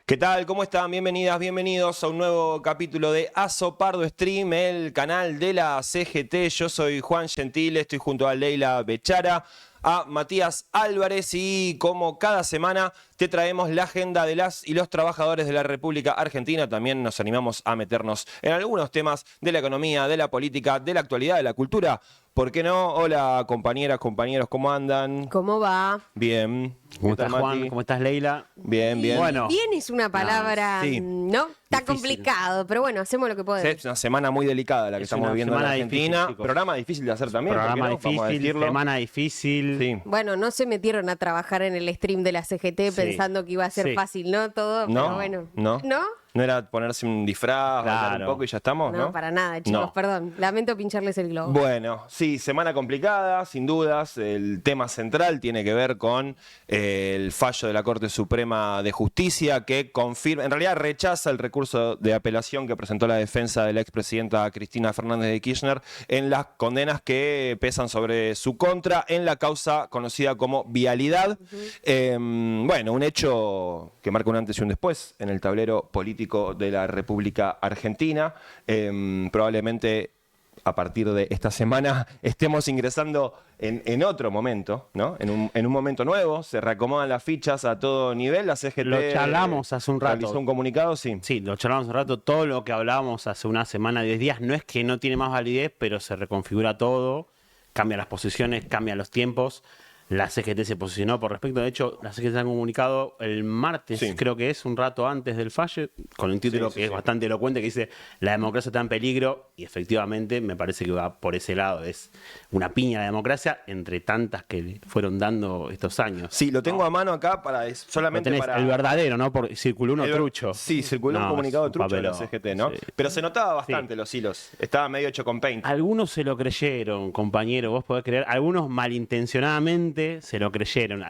¿Qué tal? ¿Cómo están? Bienvenidas, bienvenidos a un nuevo capítulo de Aso Pardo Stream, el canal de la CGT. Yo soy Juan Gentile, estoy junto a Leila Bechara, a Matías Álvarez y como cada semana te traemos la agenda de las y los trabajadores de la República Argentina. También nos animamos a meternos en algunos temas de la economía, de la política, de la actualidad, de la cultura. ¿Por qué no? Hola compañeras, compañeros, ¿cómo andan? ¿Cómo va? Bien. ¿Cómo estás, Mati? Juan? ¿Cómo estás, Leila? Bien, bien. Bueno. Bien es una palabra, sí. ¿no? Está Difícil. complicado, pero bueno, hacemos lo que Sí, podemos. es una semana muy delicada la que Es estamos una viviendo en la semana Argentina. difícil, chicos. Programa difícil de hacer también. ¿por qué Programa no? Vamos a difícil, decirlo. semana difícil. Sí. Bueno, no se metieron a trabajar en el stream de la CGT Sí. pensando que iba a ser Sí. fácil, ¿no? Todo, No, pero bueno. no. ¿No? ¿No era ponerse un disfraz, bailar un Claro. poco y ya estamos, no? No, para nada, chicos, No. perdón. Lamento pincharles el globo. Bueno, sí, semana complicada, sin dudas. El tema central tiene que ver con el fallo de la Corte Suprema de Justicia que confirma, en realidad rechaza el recurso de apelación que presentó la defensa de la expresidenta Cristina Fernández de Kirchner en las condenas que pesan sobre su contra en la causa conocida como vialidad. Bueno, un hecho que marca un antes y un después en el tablero político de la República Argentina. Probablemente a partir de esta semana estemos ingresando en otro momento, ¿no? En un momento nuevo, se reacomodan las fichas a todo nivel. La CGT Lo charlamos hace un rato. realizó un comunicado, sí. Sí, lo charlamos un rato. Todo lo que hablábamos hace una semana, 10 días, no es que no tiene más validez, pero se reconfigura todo, cambia las posiciones, cambia los tiempos. La CGT se posicionó por respecto. De hecho, la CGT ha comunicado el martes, Sí. creo que es, un rato antes del fallo, con un título Sí, que es bastante elocuente, que dice: la democracia está en peligro. Y efectivamente me parece que va por ese lado. Es una piña la democracia entre tantas que le fueron dando estos años. Sí, lo tengo a mano acá para Lo solamente tenés, para el verdadero, ¿no? Por, circuló uno el- trucho. Sí, circuló un No, comunicado es un trucho de la papelón, CGT, ¿no? sí. Pero se notaba bastante los hilos. Estaba medio hecho con paint. Algunos se lo creyeron, compañero, vos podés creer. Algunos malintencionadamente se lo creyeron.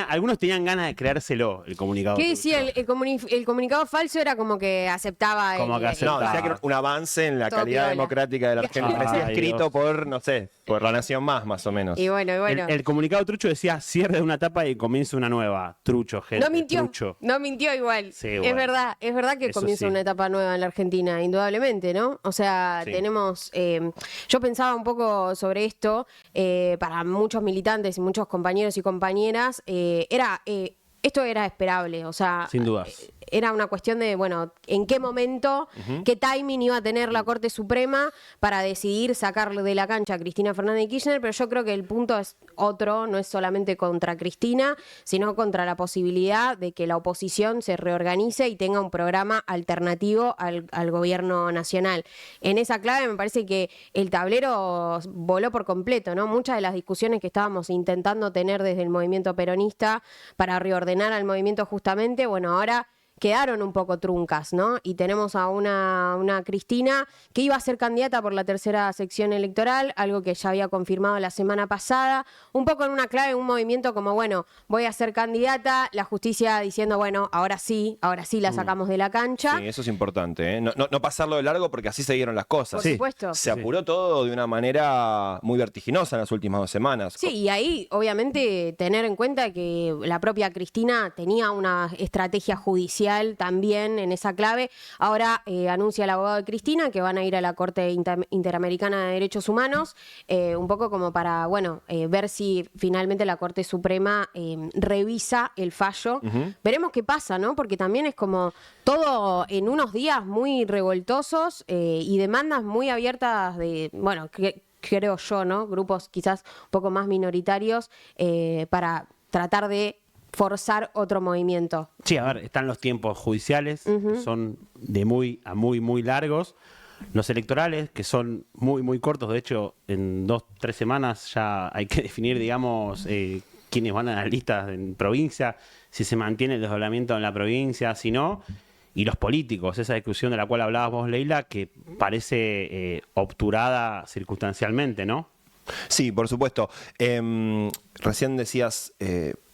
Algunos tenían ganas de creérselo, el comunicado. ¿Qué decía trucho. el comunicado falso? Era como que aceptaba Como que No, aceptaba. decía que era un avance en la Todo calidad piola. democrática de la Argentina. Ay, Parecía escrito Dios. por, no sé, por La Nación Más o menos. Y bueno, El comunicado trucho decía: cierre de una etapa y comienza una nueva. Trucho, gente. no mintió, Trucho. no mintió igual. Sí, Es bueno. verdad que Eso comienza sí. una etapa nueva en la Argentina, indudablemente, ¿no? O sea, Sí. tenemos, yo pensaba un poco sobre esto, para muchos militantes y muchos compañeros y compañeras, esto era esperable, o sea, Sin dudas. era una cuestión de, bueno, en qué momento, qué timing iba a tener la Corte Suprema para decidir sacarle de la cancha a Cristina Fernández de Kirchner, pero yo creo que el punto es otro, no es solamente contra Cristina, sino contra la posibilidad de que la oposición se reorganice y tenga un programa alternativo al gobierno nacional. En esa clave me parece que el tablero voló por completo, ¿no? Muchas de las discusiones que estábamos intentando tener desde el movimiento peronista para reordenar al movimiento justamente, bueno, ahora quedaron un poco truncas, ¿no? Y tenemos a una Cristina que iba a ser candidata por la tercera sección electoral, algo que ya había confirmado la semana pasada, un poco en una clave, un movimiento como, bueno, voy a ser candidata, la justicia diciendo, bueno, ahora sí la sacamos de la cancha. Sí, eso es importante, ¿eh? No pasarlo de largo porque así se dieron las cosas. Por supuesto. Se apuró todo de una manera muy vertiginosa en las últimas 2 semanas. Sí, y ahí obviamente tener en cuenta que la propia Cristina tenía una estrategia judicial también en esa clave. Ahora anuncia el abogado de Cristina que van a ir a la Corte Interamericana de Derechos Humanos, un poco como para, bueno, ver si finalmente la Corte Suprema revisa el fallo. Veremos qué pasa, ¿no? Porque también es como todo en unos días muy revoltosos y demandas muy abiertas de, bueno, creo yo, ¿no? Grupos quizás un poco más minoritarios para tratar de forzar otro movimiento. Sí, a ver, están los tiempos judiciales, que son de muy a muy, muy largos. Los electorales, que son muy, muy cortos. De hecho, en 2-3 semanas ya hay que definir, digamos, quiénes van a las listas en provincia, si se mantiene el desdoblamiento en la provincia, si no. Y los políticos, esa discusión de la cual hablabas vos, Leila, que parece obturada circunstancialmente, ¿no? Sí, por supuesto. Recién decías,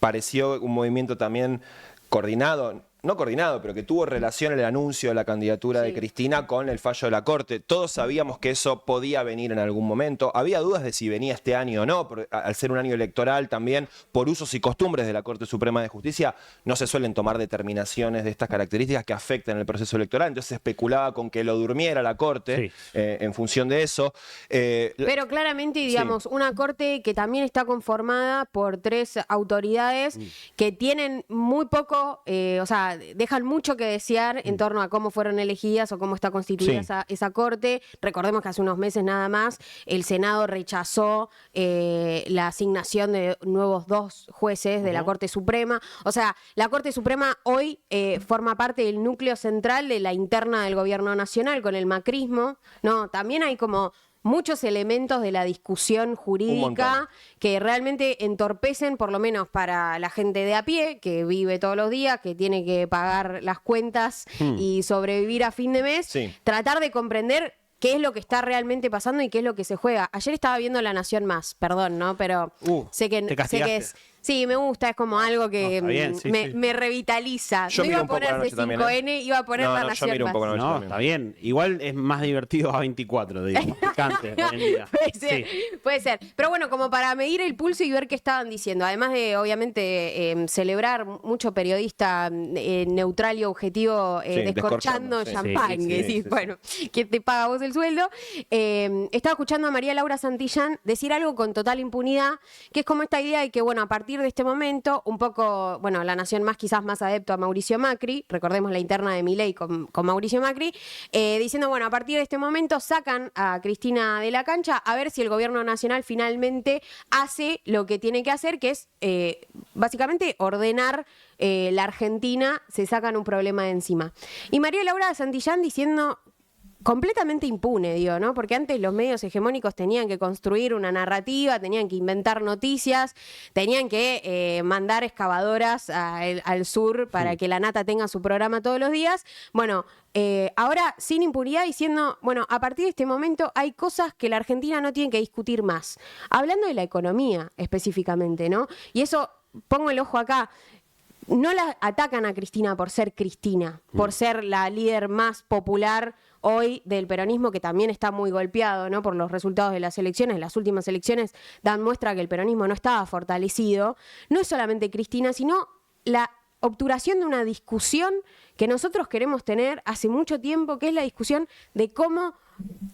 pareció un movimiento también coordinado. no coordinado, pero que tuvo relación el anuncio de la candidatura de Cristina con el fallo de la Corte. Todos sabíamos que eso podía venir en algún momento. Había dudas de si venía este año o no, al ser un año electoral también, por usos y costumbres de la Corte Suprema de Justicia, no se suelen tomar determinaciones de estas características que afecten el proceso electoral. Entonces se especulaba con que lo durmiera la Corte en función de eso. Pero claramente, digamos, una Corte que también está conformada por 3 autoridades que tienen muy poco, o sea, dejan mucho que desear en torno a cómo fueron elegidas o cómo está constituida esa Corte. Recordemos que hace unos meses nada más el Senado rechazó la asignación de nuevos 2 jueces de la Corte Suprema. O sea, la Corte Suprema hoy forma parte del núcleo central de la interna del gobierno nacional con el macrismo, ¿no? También hay como muchos elementos de la discusión jurídica que realmente entorpecen, por lo menos para la gente de a pie, que vive todos los días, que tiene que pagar las cuentas y sobrevivir a fin de mes, tratar de comprender qué es lo que está realmente pasando y qué es lo que se juega. Ayer estaba viendo La Nación Más, perdón, ¿no? Pero sé que es... Sí, me gusta, es como algo que me revitaliza. Yo no iba a poner C5N, iba a poner La Nación yo miro un poco Más. la noche No, también. está bien. Igual es más divertido A24, digamos. Picante hoy en día. Puede ser. Pero bueno, como para medir el pulso y ver qué estaban diciendo. Además de, obviamente, celebrar mucho periodista neutral y objetivo descorchando champán. Bueno, ¿quién te paga vos el sueldo? Estaba escuchando a María Laura Santillán decir algo con total impunidad, que es como esta idea de que, bueno, a partir de este momento, un poco, bueno, La Nación Más quizás más adepto a Mauricio Macri, recordemos la interna de Milei con Mauricio Macri, diciendo, bueno, a partir de este momento sacan a Cristina de la cancha a ver si el gobierno nacional finalmente hace lo que tiene que hacer, que es básicamente ordenar la Argentina, se sacan un problema de encima. Y María Laura Santillán diciendo... completamente impune, digo, ¿no? Porque antes los medios hegemónicos tenían que construir una narrativa, tenían que inventar noticias, tenían que mandar excavadoras al sur para que la nata tenga su programa todos los días. Bueno, ahora sin impunidad diciendo, bueno, a partir de este momento hay cosas que la Argentina no tiene que discutir más. Hablando de la economía específicamente, ¿no? Y eso, pongo el ojo acá, no la atacan a Cristina por ser Cristina, por ser la líder más popular hoy del peronismo, que también está muy golpeado, ¿no? Por los resultados de las elecciones. Las últimas elecciones dan muestra que el peronismo no estaba fortalecido. No es solamente Cristina, sino la obturación de una discusión que nosotros queremos tener hace mucho tiempo, que es la discusión de cómo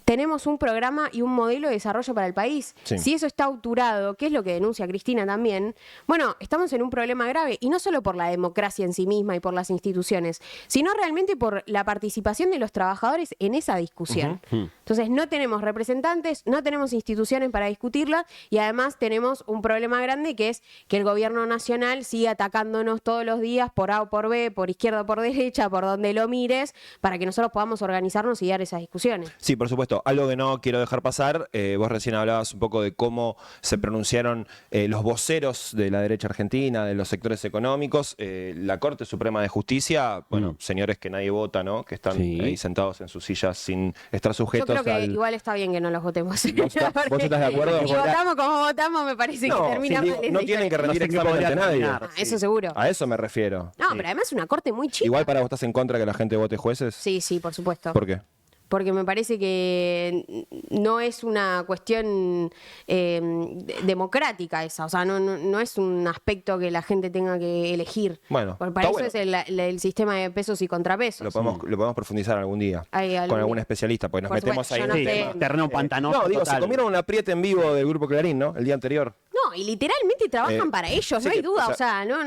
tenemos un programa y un modelo de desarrollo para el país. Si eso está obturado, que es lo que denuncia Cristina también, bueno, estamos en un problema grave, y no solo por la democracia en sí misma y por las instituciones, sino realmente por la participación de los trabajadores en esa discusión. Entonces, no tenemos representantes, no tenemos instituciones para discutirla, y además tenemos un problema grande, que es que el gobierno nacional sigue atacándonos todos los días por A o por B, por izquierda o por derecha, por donde lo mires, para que nosotros podamos organizarnos y dar esas discusiones. Sí, por supuesto. Algo que no quiero dejar pasar, vos recién hablabas un poco de cómo se pronunciaron los voceros de la derecha argentina, de los sectores económicos. La Corte Suprema de Justicia, bueno, señores que nadie vota, ¿no? Que están ahí sentados en sus sillas sin estar sujetos. Yo creo que igual está bien que no los votemos. ¿Vos estás de acuerdo? Si votamos como votamos, me parece que termina mal. No tienen que rendir examen ante nadie. Eso seguro. A eso me refiero. No, pero además es una corte muy chica. Igual para vos estás en contra de que la gente vote jueces. Sí, por supuesto. ¿Por qué? Porque me parece que no es una cuestión democrática esa, o sea, no es un aspecto que la gente tenga que elegir. Bueno, para eso es el sistema de pesos y contrapesos. Lo podemos profundizar algún día con algún especialista, porque nos metemos ahí en el tema. Terreno pantanoso. No, digo, se comieron un apriete en vivo del Grupo Clarín, ¿no? El día anterior. No, y literalmente trabajan para ellos, no hay duda, o sea, no,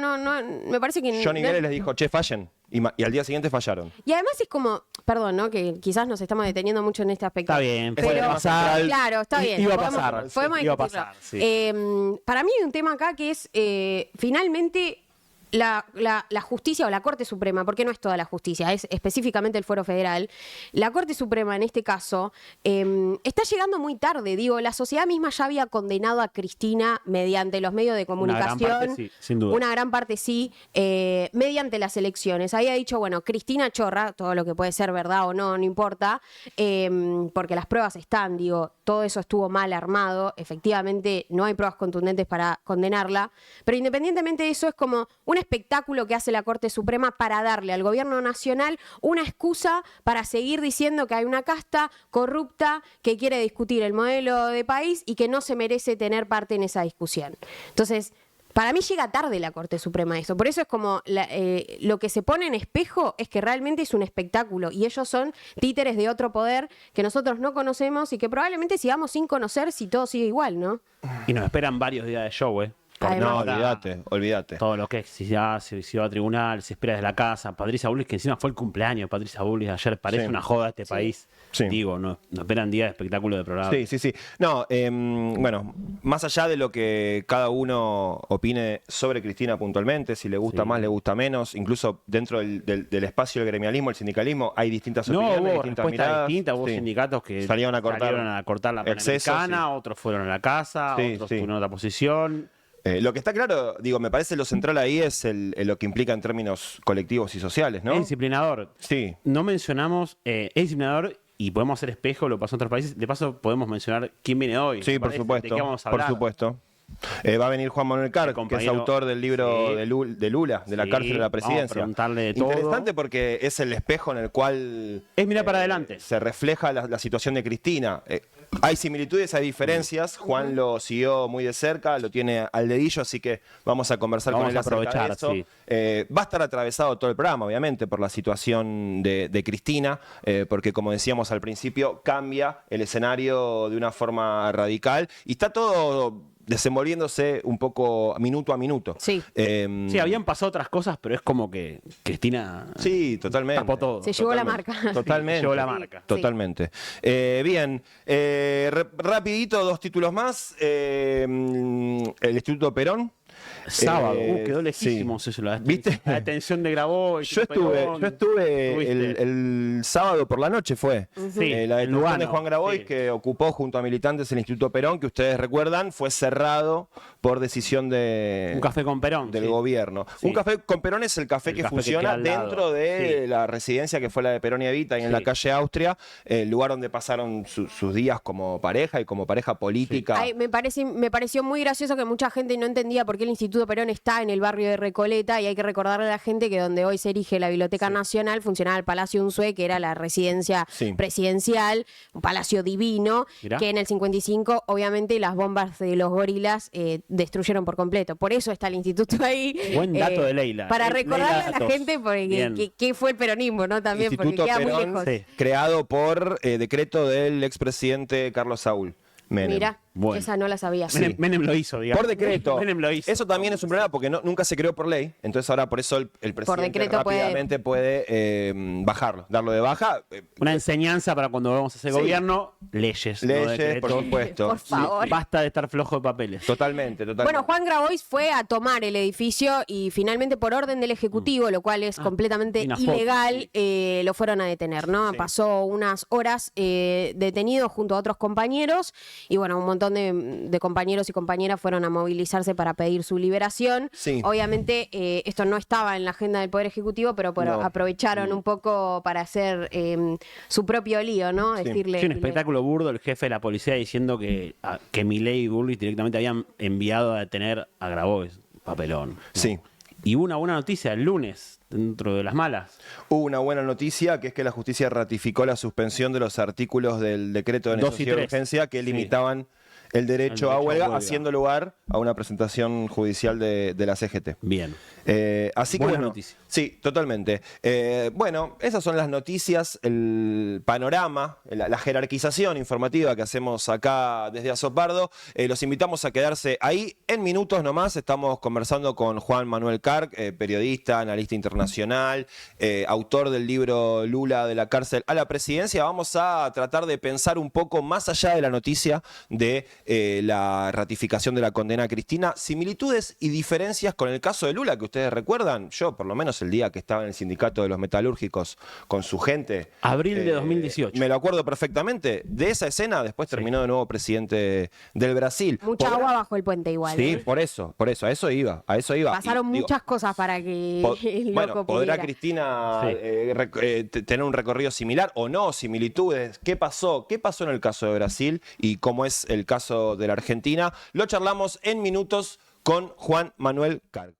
me parece que... Johnny Vélez les dijo, che, fallen. Y al día siguiente fallaron. Y además es como, perdón, ¿no? Que quizás nos estamos deteniendo mucho en este aspecto. Está bien, pero, puede pasar. Claro, está bien. Iba a pasar. Podemos iba a pasar, sí. Para mí hay un tema acá que es, finalmente, la justicia o la Corte Suprema, porque no es toda la justicia, es específicamente el Fuero Federal. La Corte Suprema, en este caso, está llegando muy tarde. Digo, la sociedad misma ya había condenado a Cristina mediante los medios de comunicación. Una gran parte, sí, sin duda. Una gran parte sí, mediante las elecciones. Había dicho, bueno, Cristina chorra, todo lo que puede ser verdad o no, no importa, porque las pruebas están, digo, todo eso estuvo mal armado, efectivamente no hay pruebas contundentes para condenarla, pero independientemente de eso es como una espectáculo que hace la Corte Suprema para darle al gobierno nacional una excusa para seguir diciendo que hay una casta corrupta que quiere discutir el modelo de país y que no se merece tener parte en esa discusión. Entonces, para mí llega tarde la Corte Suprema a eso. Por eso es como lo que se pone en espejo es que realmente es un espectáculo y ellos son títeres de otro poder que nosotros no conocemos y que probablemente sigamos sin conocer si todo sigue igual, ¿no? Y nos esperan varios días de show, No, Además, olvídate. Todo lo que es, si ya se va a tribunal, se espera desde la casa. Patricia Bullrich, que encima fue el cumpleaños de Patricia Bullrich ayer, parece Sí. una joda a este país. Sí. Digo, nos esperan días de espectáculo de programa. Sí. No, bueno, más allá de lo que cada uno opine sobre Cristina puntualmente, si le gusta Sí. más, le gusta menos, incluso dentro del espacio del gremialismo, el sindicalismo, hay distintas No, opiniones, hubo distintas respuestas miradas. distintas, hubo Sí. sindicatos que Salieron a cortar la excesos, Panamericana, otros fueron a la casa, Sí, otros sí. tuvieron otra posición. Lo que está claro, digo, me parece lo central ahí es lo que implica en términos colectivos y sociales, ¿no? Es disciplinador. Sí. No mencionamos, es disciplinador y podemos hacer espejo, lo pasó en otros países. De paso, podemos mencionar quién viene hoy. Sí, ¿te por parece? supuesto. ¿De qué vamos a Por hablar? supuesto. Va a venir Juan Manuel Carr, El que es compañero, autor del libro sí. de Lula, de la Sí, cárcel de la vamos a presidencia. preguntarle de todo. Interesante porque es el espejo en el cual Es mirar para adelante. se refleja la situación de Cristina. Hay similitudes, hay diferencias. Juan lo siguió muy de cerca, lo tiene al dedillo, así que vamos a conversar Vamos con él a acerca de aprovechar, eso. sí. Va a estar atravesado todo el programa, obviamente, por la situación de Cristina, porque como decíamos al principio, cambia el escenario de una forma radical y está todo desenvolviéndose un poco minuto a minuto. Sí. Sí, habían pasado otras cosas, pero es como que Cristina Sí, totalmente. tapó todo. Se llevó la Totalmente. marca. Totalmente. Llevó la marca. Sí. Totalmente. Bien, rapidito, dos títulos más. El Instituto Perón. Sábado, quedó sí. lejísimos eso. ¿Viste? La detención de Grabois. Yo estuve ¿Estuviste? el sábado por la noche fue. Sí, La en detención Lugano, de Juan Grabois, sí. que ocupó junto a militantes el Instituto Perón, que ustedes recuerdan, fue cerrado por decisión Un café con Perón. del sí. gobierno. Sí. Un café con Perón es el café El que café que funciona queda al lado. dentro de Sí. la residencia que fue la de Perón y Evita, y en la Sí. calle Austria, el lugar donde pasaron sus días como pareja y como pareja política. Ay, me pareció muy gracioso que mucha gente no entendía por qué el Instituto Perón está en el barrio de Recoleta y hay que recordarle a la gente que donde hoy se erige la Biblioteca Nacional funcionaba el Palacio Unzué, que era la residencia Sí. presidencial, un palacio divino, Mirá. que en el 55 obviamente las bombas de los gorilas destruyeron por completo. Por eso está el instituto ahí. Buen dato de Leila. Para Leila recordarle a la datos. gente Bien. qué fue el peronismo, ¿no? También, Instituto porque queda muy Perón, lejos. Sí. creado por decreto del expresidente Carlos Saúl Menem. Mirá, Bueno. esa no la sabía. Menem lo hizo, digamos. Por decreto. Menem lo hizo. Eso también es un problema porque nunca se creó por ley. Entonces ahora por eso el presidente decreto rápidamente puede bajarlo, darlo de baja. Una enseñanza para cuando vamos a hacer Sí. gobierno, leyes. no Leyes, decretos. por supuesto. Por favor. Basta de estar flojo de papeles. Totalmente. Bueno, Juan Grabois fue a tomar el edificio y finalmente por orden del Ejecutivo, lo cual es completamente y una foto, ilegal, sí. lo fueron a detener, ¿no? Sí. Pasó unas horas detenido junto a otros compañeros y bueno, un montón de compañeros y compañeras fueron a movilizarse para pedir su liberación. Sí. Obviamente esto no estaba en la agenda del Poder Ejecutivo, pero No. aprovecharon un poco para hacer su propio lío, ¿no? Sí. Decirle, Sí, un espectáculo burdo, el jefe de la policía diciendo que Milei y Bullrich directamente habían enviado a detener a Grabois. Papelón. ¿no? Sí. Y hubo una buena noticia el lunes, dentro de las malas. Hubo una buena noticia, que es que la justicia ratificó la suspensión de los artículos del decreto de 2 y necesidad de 3. urgencia que Sí. limitaban el derecho a derecho a huelga, huelga. haciendo lugar a una presentación judicial de la CGT. Bien. Así que Buena bueno, noticia. sí, totalmente. Bueno, esas son las noticias, el panorama, la jerarquización informativa que hacemos acá desde Azopardo. Los invitamos a quedarse ahí. En minutos nomás estamos conversando con Juan Manuel Carr, periodista, analista internacional, autor del libro Lula de la cárcel a la presidencia. Vamos a tratar de pensar un poco más allá de la noticia de la ratificación de la condena a Cristina, similitudes y diferencias con el caso de Lula, que ustedes recuerdan. Yo, por lo menos el día que estaba en el sindicato de los metalúrgicos con su gente. Abril de 2018. Me lo acuerdo perfectamente. De esa escena después terminó de nuevo presidente del Brasil. mucha agua bajo el puente igual. Sí, ¿eh? por eso, a eso iba. Pasaron Y, digo, muchas cosas para que el loco bueno, ¿podrá pudiera. Cristina Sí. tener un recorrido similar o no? Similitudes. ¿Qué pasó? ¿Qué pasó en el caso de Brasil y cómo es el caso de la Argentina? Lo charlamos en minutos con Juan Manuel Carr.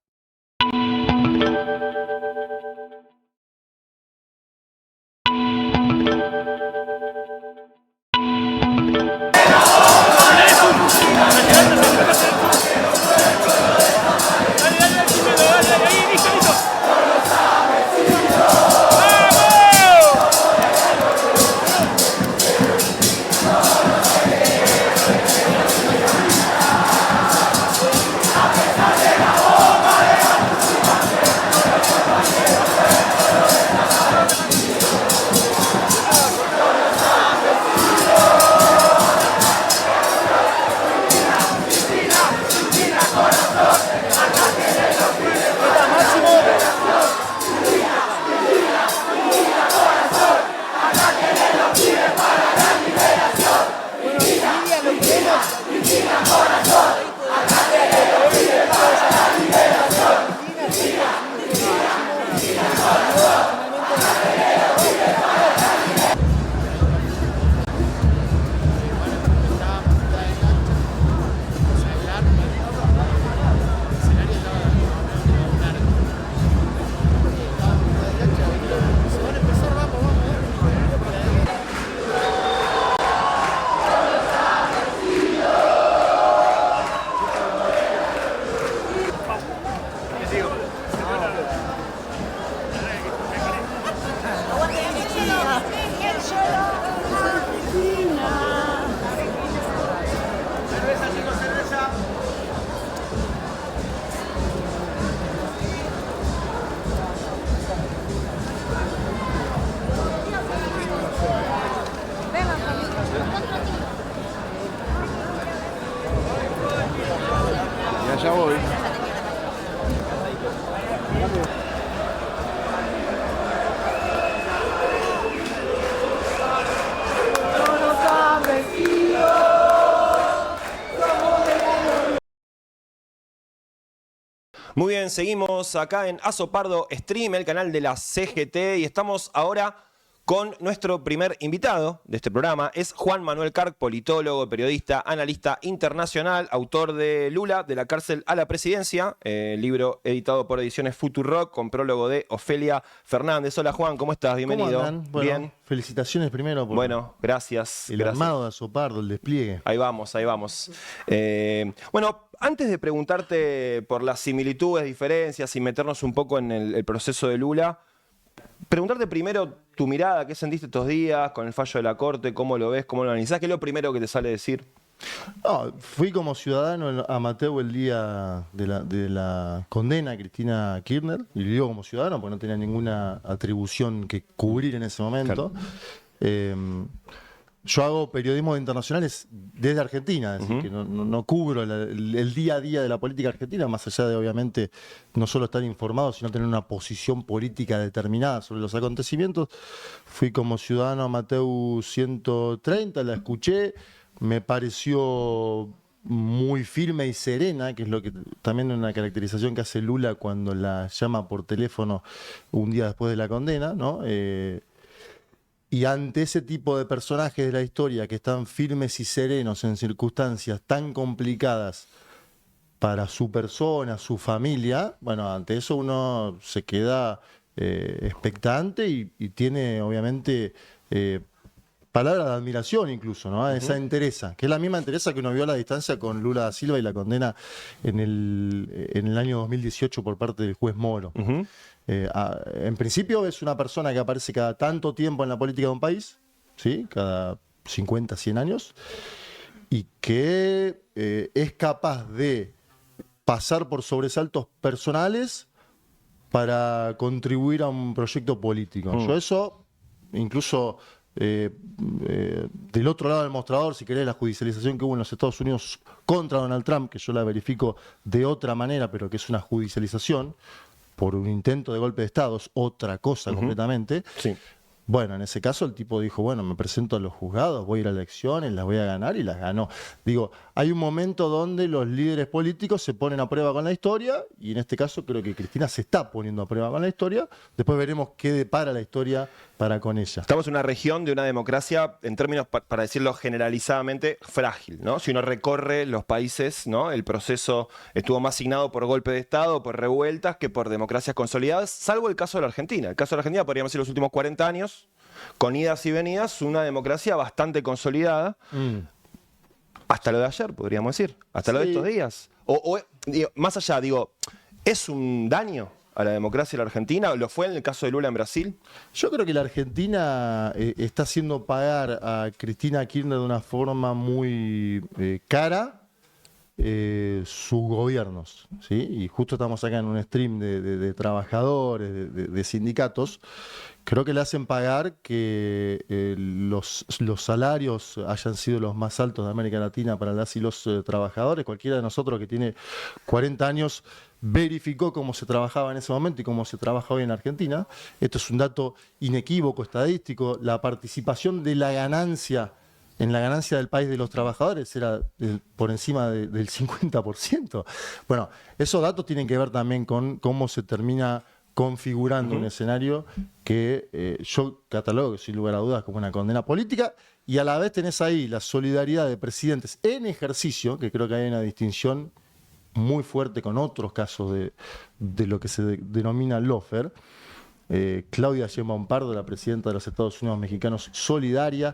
Y allá voy. Muy bien, seguimos acá en Azopardo Stream, el canal de la CGT, y estamos ahora con nuestro primer invitado de este programa. Es Juan Manuel Carc, politólogo, periodista, analista internacional, autor de Lula, de la cárcel a la presidencia, libro editado por Ediciones Futurock, con prólogo de Ofelia Fernández. Hola Juan, ¿cómo estás? Bienvenido. ¿Cómo andan? Bueno, bien. Felicitaciones primero por Gracias. el armado de Azopardo, el despliegue. Ahí vamos, ahí vamos. Bueno, antes de preguntarte por las similitudes, diferencias y meternos un poco en el proceso de Lula, preguntarte primero tu mirada, qué sentiste estos días con el fallo de la Corte, cómo lo ves, cómo lo analizás, qué es lo primero que te sale decir. No, fui como ciudadano a Mateo el día de la condena a Cristina Kirchner, y digo como ciudadano porque no tenía ninguna atribución que cubrir en ese momento. Claro. Yo hago periodismo de internacionales desde Argentina, es decir, que no cubro el día a día de la política argentina, más allá de, obviamente, no solo estar informado, sino tener una posición política determinada sobre los acontecimientos. Fui como ciudadano a Mateo 130, la escuché, me pareció muy firme y serena, que es lo que también es una caracterización que hace Lula cuando la llama por teléfono un día después de la condena, ¿no? Y ante ese tipo de personajes de la historia que están firmes y serenos en circunstancias tan complicadas para su persona, su familia, bueno, ante eso uno se queda expectante y tiene, obviamente, palabras de admiración incluso, ¿no? Esa entereza, que es la misma entereza que uno vio a la distancia con Lula da Silva y la condena en el año 2018 por parte del juez Moro. En principio es una persona que aparece cada tanto tiempo en la política de un país, ¿sí? Cada 50, 100 años, y que es capaz de pasar por sobresaltos personales para contribuir a un proyecto político. Yo eso, incluso del otro lado del mostrador, si querés, la judicialización que hubo en los Estados Unidos contra Donald Trump, que yo la verifico de otra manera, pero que es una judicialización por un intento de golpe de Estado, es otra cosa completamente. Sí. Bueno, en ese caso el tipo dijo, bueno, me presento a los juzgados, voy a ir a elecciones, las voy a ganar, y las ganó. Digo, hay un momento donde los líderes políticos se ponen a prueba con la historia, y en este caso creo que Cristina se está poniendo a prueba con la historia. Después veremos qué depara la historia para con ella. Estamos en una región de una democracia, en términos, para decirlo generalizadamente, frágil, ¿no? Si uno recorre los países, ¿no? El proceso estuvo más signado por golpe de Estado, por revueltas, que por democracias consolidadas, salvo el caso de la Argentina. El caso de la Argentina, podríamos decir, los últimos 40 años, con idas y venidas, una democracia bastante consolidada. Hasta lo de ayer, podríamos decir. Hasta lo de estos días. Digo, más allá, digo, ¿es un daño a la democracia de la Argentina? ¿Lo fue en el caso de Lula en Brasil? Yo creo que la Argentina está haciendo pagar a Cristina Kirchner de una forma muy cara sus gobiernos, ¿sí? Y justo estamos acá en un stream de trabajadores, de sindicatos. Creo que le hacen pagar que los salarios hayan sido los más altos de América Latina para las y los trabajadores. Cualquiera de nosotros que tiene 40 años verificó cómo se trabajaba en ese momento y cómo se trabaja hoy en Argentina. Esto es un dato inequívoco, estadístico. La participación de la ganancia en la ganancia del país de los trabajadores era por encima del 50%. Bueno, esos datos tienen que ver también con cómo se termina configurando un escenario que yo catalogo sin lugar a dudas como una condena política, y a la vez tenés ahí la solidaridad de presidentes en ejercicio, que creo que hay una distinción muy fuerte con otros casos de lo que se denomina lawfare. Claudia Sheinbaum Pardo, la presidenta de los Estados Unidos Mexicanos, solidaria.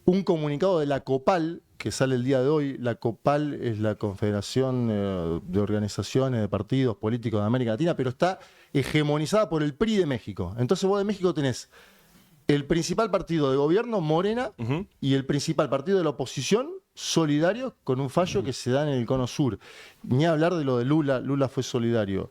Un comunicado de la COPAL que sale el día de hoy. La COPAL es la Confederación de Organizaciones de Partidos Políticos de América Latina, pero está hegemonizada por el PRI de México. Entonces vos de México tenés el principal partido de gobierno, Morena, y el principal partido de la oposición, Solidario, con un fallo que se da en el Cono Sur. Ni hablar de lo de Lula. Lula fue solidario.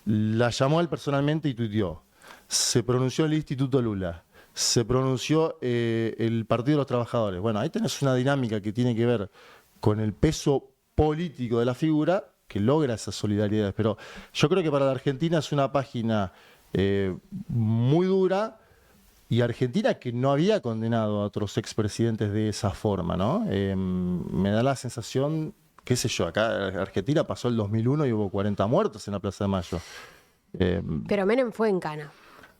La llamó él personalmente y tuiteó. Se pronunció el Instituto Lula. Se pronunció el Partido de los Trabajadores. Bueno, ahí tenés una dinámica que tiene que ver con el peso político de la figura que logra esas solidaridades. Pero yo creo que para la Argentina es una página muy dura, y Argentina que no había condenado a otros expresidentes de esa forma, ¿no? Me da la sensación, qué sé yo, acá Argentina pasó el 2001 y hubo 40 muertos en la Plaza de Mayo. Pero Menem fue en cana.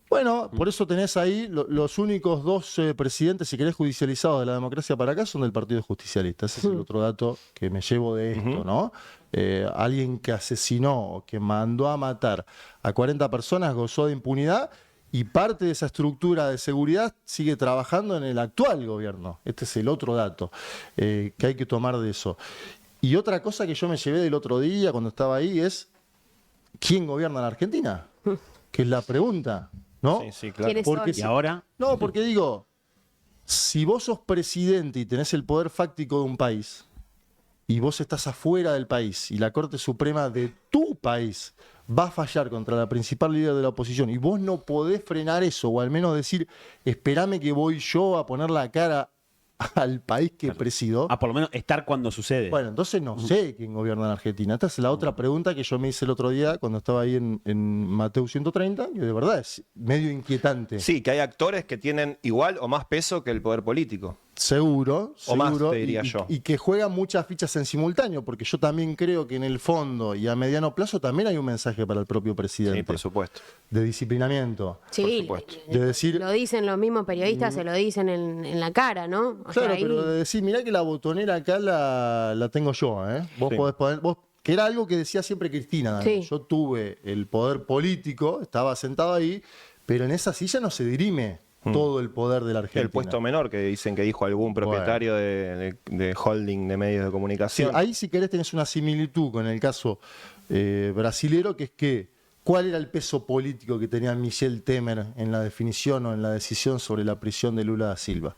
Bueno, por eso tenés ahí los únicos dos presidentes, si querés, judicializados de la democracia para acá son del Partido Justicialista. Ese es el otro dato que me llevo de esto, ¿no? Alguien que asesinó o que mandó a matar a 40 personas gozó de impunidad, y parte de esa estructura de seguridad sigue trabajando en el actual gobierno. Este es el otro dato que hay que tomar de eso. Y otra cosa que yo me llevé del otro día cuando estaba ahí es ¿quién gobierna la Argentina? Que es la pregunta, ¿no? Sí, sí, claro. ¿Quiénes Porque son? ¿Y ahora? No, porque digo, si vos sos presidente y tenés el poder fáctico de un país, y vos estás afuera del país, y la Corte Suprema de tu país va a fallar contra la principal líder de la oposición, y vos no podés frenar eso, o al menos decir, espérame que voy yo a poner la cara al país que presido. Por lo menos estar cuando sucede. Bueno, entonces no sé quién gobierna en Argentina. Esta es la otra pregunta que yo me hice el otro día cuando estaba ahí en Mateo 130, y de verdad es medio inquietante. Sí, que hay actores que tienen igual o más peso que el poder político. Seguro, O más, seguro, te diría yo. y que juegan muchas fichas en simultáneo, porque yo también creo que en el fondo y a mediano plazo también hay un mensaje para el propio presidente Sí, por supuesto. de disciplinamiento. Sí, supuesto. De decir, lo dicen los mismos periodistas, se lo dicen en la cara, ¿no? O sea, claro, ahí- pero de decir, mirá que la botonera acá la tengo yo, ¿eh? Vos Sí. podés poner, que era algo que decía siempre Cristina. Sí. Yo tuve el poder político, estaba sentado ahí, pero en esa silla no se dirime todo el poder de la Argentina. El puesto menor que dicen que dijo algún propietario de holding de medios de Sí, comunicación. ahí si querés tenés una similitud con el caso brasilero, que es que ¿cuál era el peso político que tenía Michel Temer en la definición o en la decisión sobre la prisión de Lula da Silva?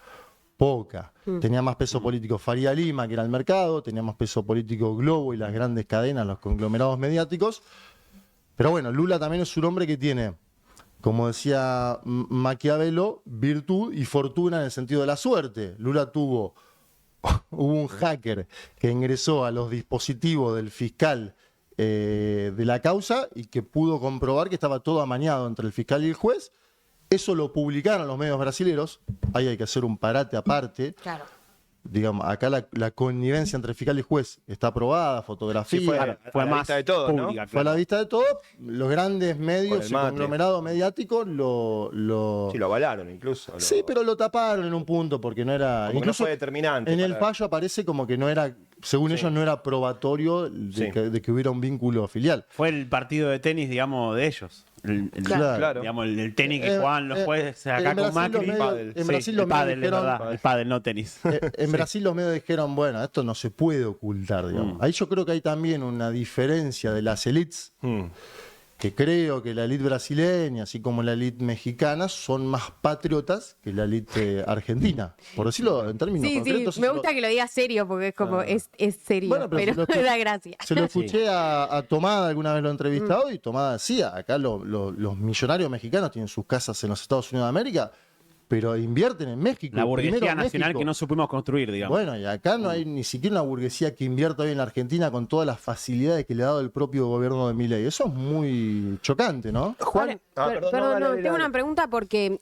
Poca. Tenía más peso político Faría Lima, que era el mercado, tenía más peso político Globo y las grandes cadenas, los conglomerados mediáticos. Pero bueno, Lula también es un hombre que tiene, como decía Maquiavelo, virtud y fortuna en el sentido de la suerte. Lula hubo un hacker que ingresó a los dispositivos del fiscal de la causa y que pudo comprobar que estaba todo amañado entre el fiscal y el juez. Eso lo publicaron los medios brasileños. Ahí hay que hacer un parate aparte. Claro. Digamos, acá la connivencia entre fiscal y juez está aprobada, fotografía. Sí, fue Claro, a fue la más vista de todos, ¿no? pública, Fue a la claro. vista de todo. Los grandes Con medios, el el mate. conglomerado mediático lo Sí, lo avalaron incluso. Sí, pero lo taparon en un punto porque no era. Como que no incluso fue determinante en el para- fallo aparece como que no era, según ellos, no era probatorio Sí. de que hubiera un vínculo filial. Fue el partido de tenis, digamos, de ellos. Claro. Digamos, el tenis que jugaban los jueces acá en con Brasil Macri. los medios- Pádel. en Sí, Brasil el los medios pádel, es dijeron- verdad. El pádel, no tenis. En Brasil los medios dijeron, bueno, esto no se puede ocultar, digamos. Ahí yo creo que hay también una diferencia de las elites, que creo que la élite brasileña, así como la élite mexicana, son más patriotas que la élite argentina, por decirlo en términos Sí, concretos. sí, me eso gusta que lo digas serio porque es como, es serio, Bueno, pero, se lo escu- da gracia. Se lo escuché a Tomada, alguna vez lo he entrevistado, y Tomada decía, acá los millonarios mexicanos tienen sus casas en los Estados Unidos de América, pero invierten en México. La burguesía Primero nacional México. que no supimos construir, digamos. Bueno, y acá no hay ni siquiera una burguesía que invierta hoy en la Argentina con todas las facilidades que le ha dado el propio gobierno de Milei. Eso es muy chocante, ¿no? Juan, Perdón, tengo una pregunta porque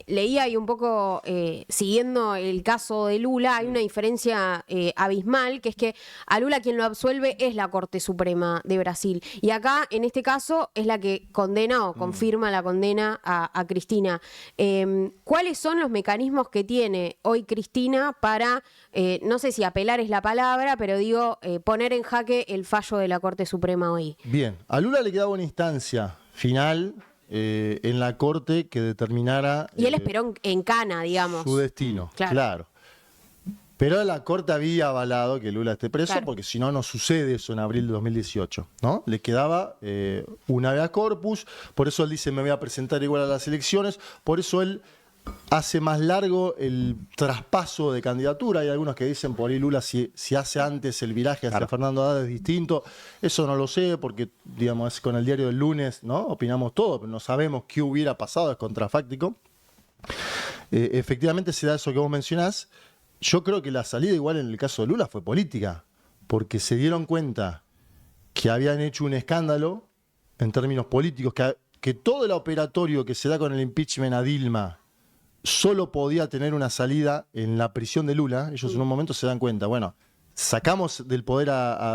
leía y un poco siguiendo el caso de Lula, hay una diferencia abismal, que es que a Lula quien lo absuelve es la Corte Suprema de Brasil. Y acá, en este caso, es la que condena o confirma la condena a Cristina. ¿Cuáles son los mecanismos que tiene hoy Cristina para, no sé si apelar es la palabra, pero digo, poner en jaque el fallo de la Corte Suprema hoy? Bien, a Lula le quedaba una instancia final en la Corte que determinara Y él esperó en cana, digamos. su destino, Claro. claro. Pero la Corte había avalado que Lula esté preso, Claro. porque si no, no sucede eso en abril de 2018, ¿no? Le quedaba un habeas corpus, por eso él dice, me voy a presentar igual a las elecciones, por eso él hace más largo el traspaso de candidatura. Hay algunos que dicen por ahí Lula si hace antes el viraje hacia Fernando Haddad es distinto. Eso no lo sé porque, digamos, con el diario del lunes, ¿no? Opinamos todo, pero no sabemos qué hubiera pasado, es contrafáctico. Efectivamente se da eso que vos mencionás. Yo creo que la salida igual en el caso de Lula fue política, porque se dieron cuenta que habían hecho un escándalo en términos políticos, que todo el operatorio que se da con el impeachment a Dilma solo podía tener una salida en la prisión de Lula. Ellos en un momento se dan cuenta, bueno, sacamos del poder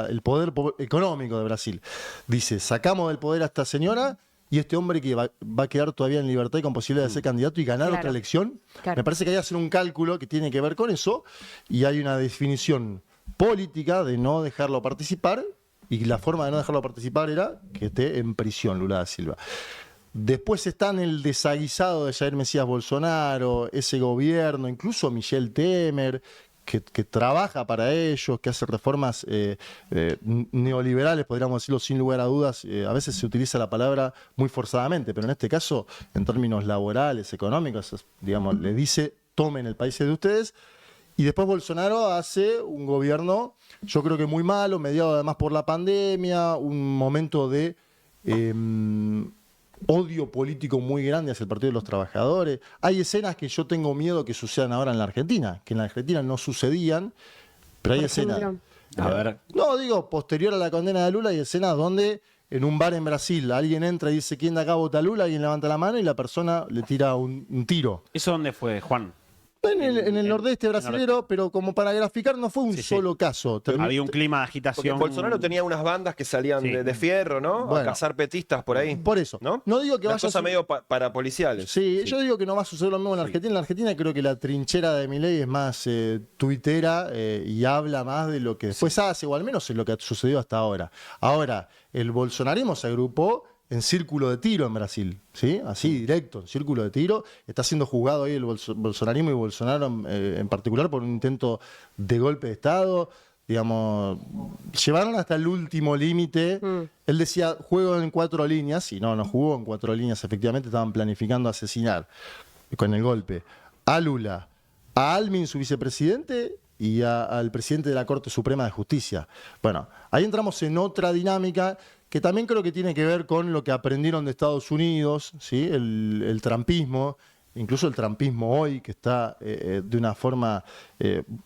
el poder económico de Brasil. Dice, sacamos del poder a esta señora y este hombre que va a quedar todavía en libertad y con posibilidad de ser candidato y ganar Claro. otra elección. Claro. Me parece que hay que hacer un cálculo que tiene que ver con eso y hay una definición política de no dejarlo participar y la forma de no dejarlo participar era que esté en prisión Lula da Silva. Después está en el desaguisado de Jair Mesías Bolsonaro, ese gobierno, incluso Michel Temer, que trabaja para ellos, que hace reformas neoliberales, podríamos decirlo sin lugar a dudas. A veces se utiliza la palabra muy forzadamente, pero en este caso, en términos laborales, económicos, digamos, le dice, tomen el país de ustedes. Y después Bolsonaro hace un gobierno, yo creo que muy malo, mediado además por la pandemia, un momento de odio político muy grande hacia el Partido de los Trabajadores. Hay escenas que yo tengo miedo que sucedan ahora en la Argentina, que en la Argentina no sucedían, pero hay Por escenas. ejemplo. A ver. No, digo, posterior a la condena de Lula, hay escenas donde en un bar en Brasil alguien entra y dice quién de acá vota a Lula, alguien levanta la mano y la persona le tira un tiro. ¿Eso dónde fue, Juan? En el nordeste brasilero, pero como para graficar, no fue un Sí. solo caso. Había un clima de Porque agitación. Bolsonaro tenía unas bandas que salían Sí. de fierro, ¿no? Bueno. A cazar petistas por ahí. Por eso. ¿No? No digo que Una vaya a cosa ser- medio parapoliciales. Sí, yo digo que no va a suceder lo mismo en la Argentina. En la Argentina creo que la trinchera de Milei es más tuitera y habla más de lo que después hace, o al menos es lo que ha sucedido hasta ahora. Ahora, el bolsonarismo se agrupó en círculo de tiro en Brasil, ¿sí? Así, directo, en círculo de tiro. Está siendo juzgado ahí el bolsonarismo y Bolsonaro en particular por un intento de golpe de Estado. Digamos, llevaron hasta el último límite. Él decía, juego en 4 líneas, y no jugó en 4 líneas, efectivamente estaban planificando asesinar con el golpe a Lula, a Almin, su vicepresidente, y al presidente de la Corte Suprema de Justicia. Bueno, ahí entramos en otra dinámica que también creo que tiene que ver con lo que aprendieron de Estados Unidos, ¿sí? El trampismo, incluso el trampismo hoy, que está de una forma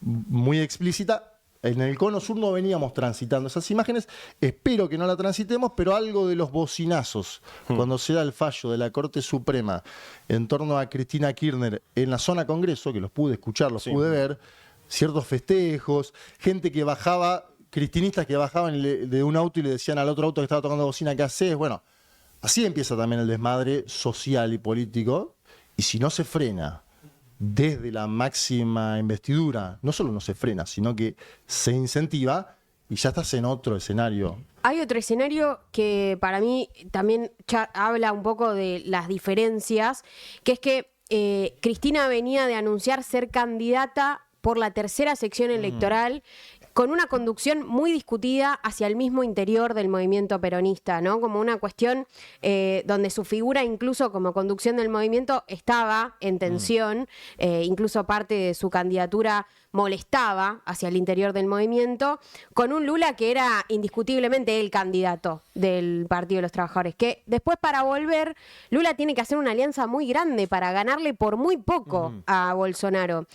muy explícita. En el Cono Sur no veníamos transitando esas imágenes, espero que no la transitemos, pero algo de los bocinazos, cuando se da el fallo de la Corte Suprema en torno a Cristina Kirchner en la zona Congreso, que los pude escuchar, los pude ver, ciertos festejos, gente que bajaba, cristinistas que bajaban de un auto y le decían al otro auto que estaba tocando bocina, ¿qué haces? Bueno, así empieza también el desmadre social y político, y si no se frena desde la máxima investidura, no solo no se frena, sino que se incentiva y ya estás en otro escenario. Hay otro escenario que para mí también habla un poco de las diferencias, que es que Cristina venía de anunciar ser candidata por la tercera sección electoral, con una conducción muy discutida hacia el mismo interior del movimiento peronista, ¿no? Como una cuestión donde su figura, incluso como conducción del movimiento, estaba en tensión, incluso parte de su candidatura molestaba hacia el interior del movimiento, con un Lula que era indiscutiblemente el candidato del Partido de los Trabajadores, que después para volver, Lula tiene que hacer una alianza muy grande para ganarle por muy poco a Bolsonaro.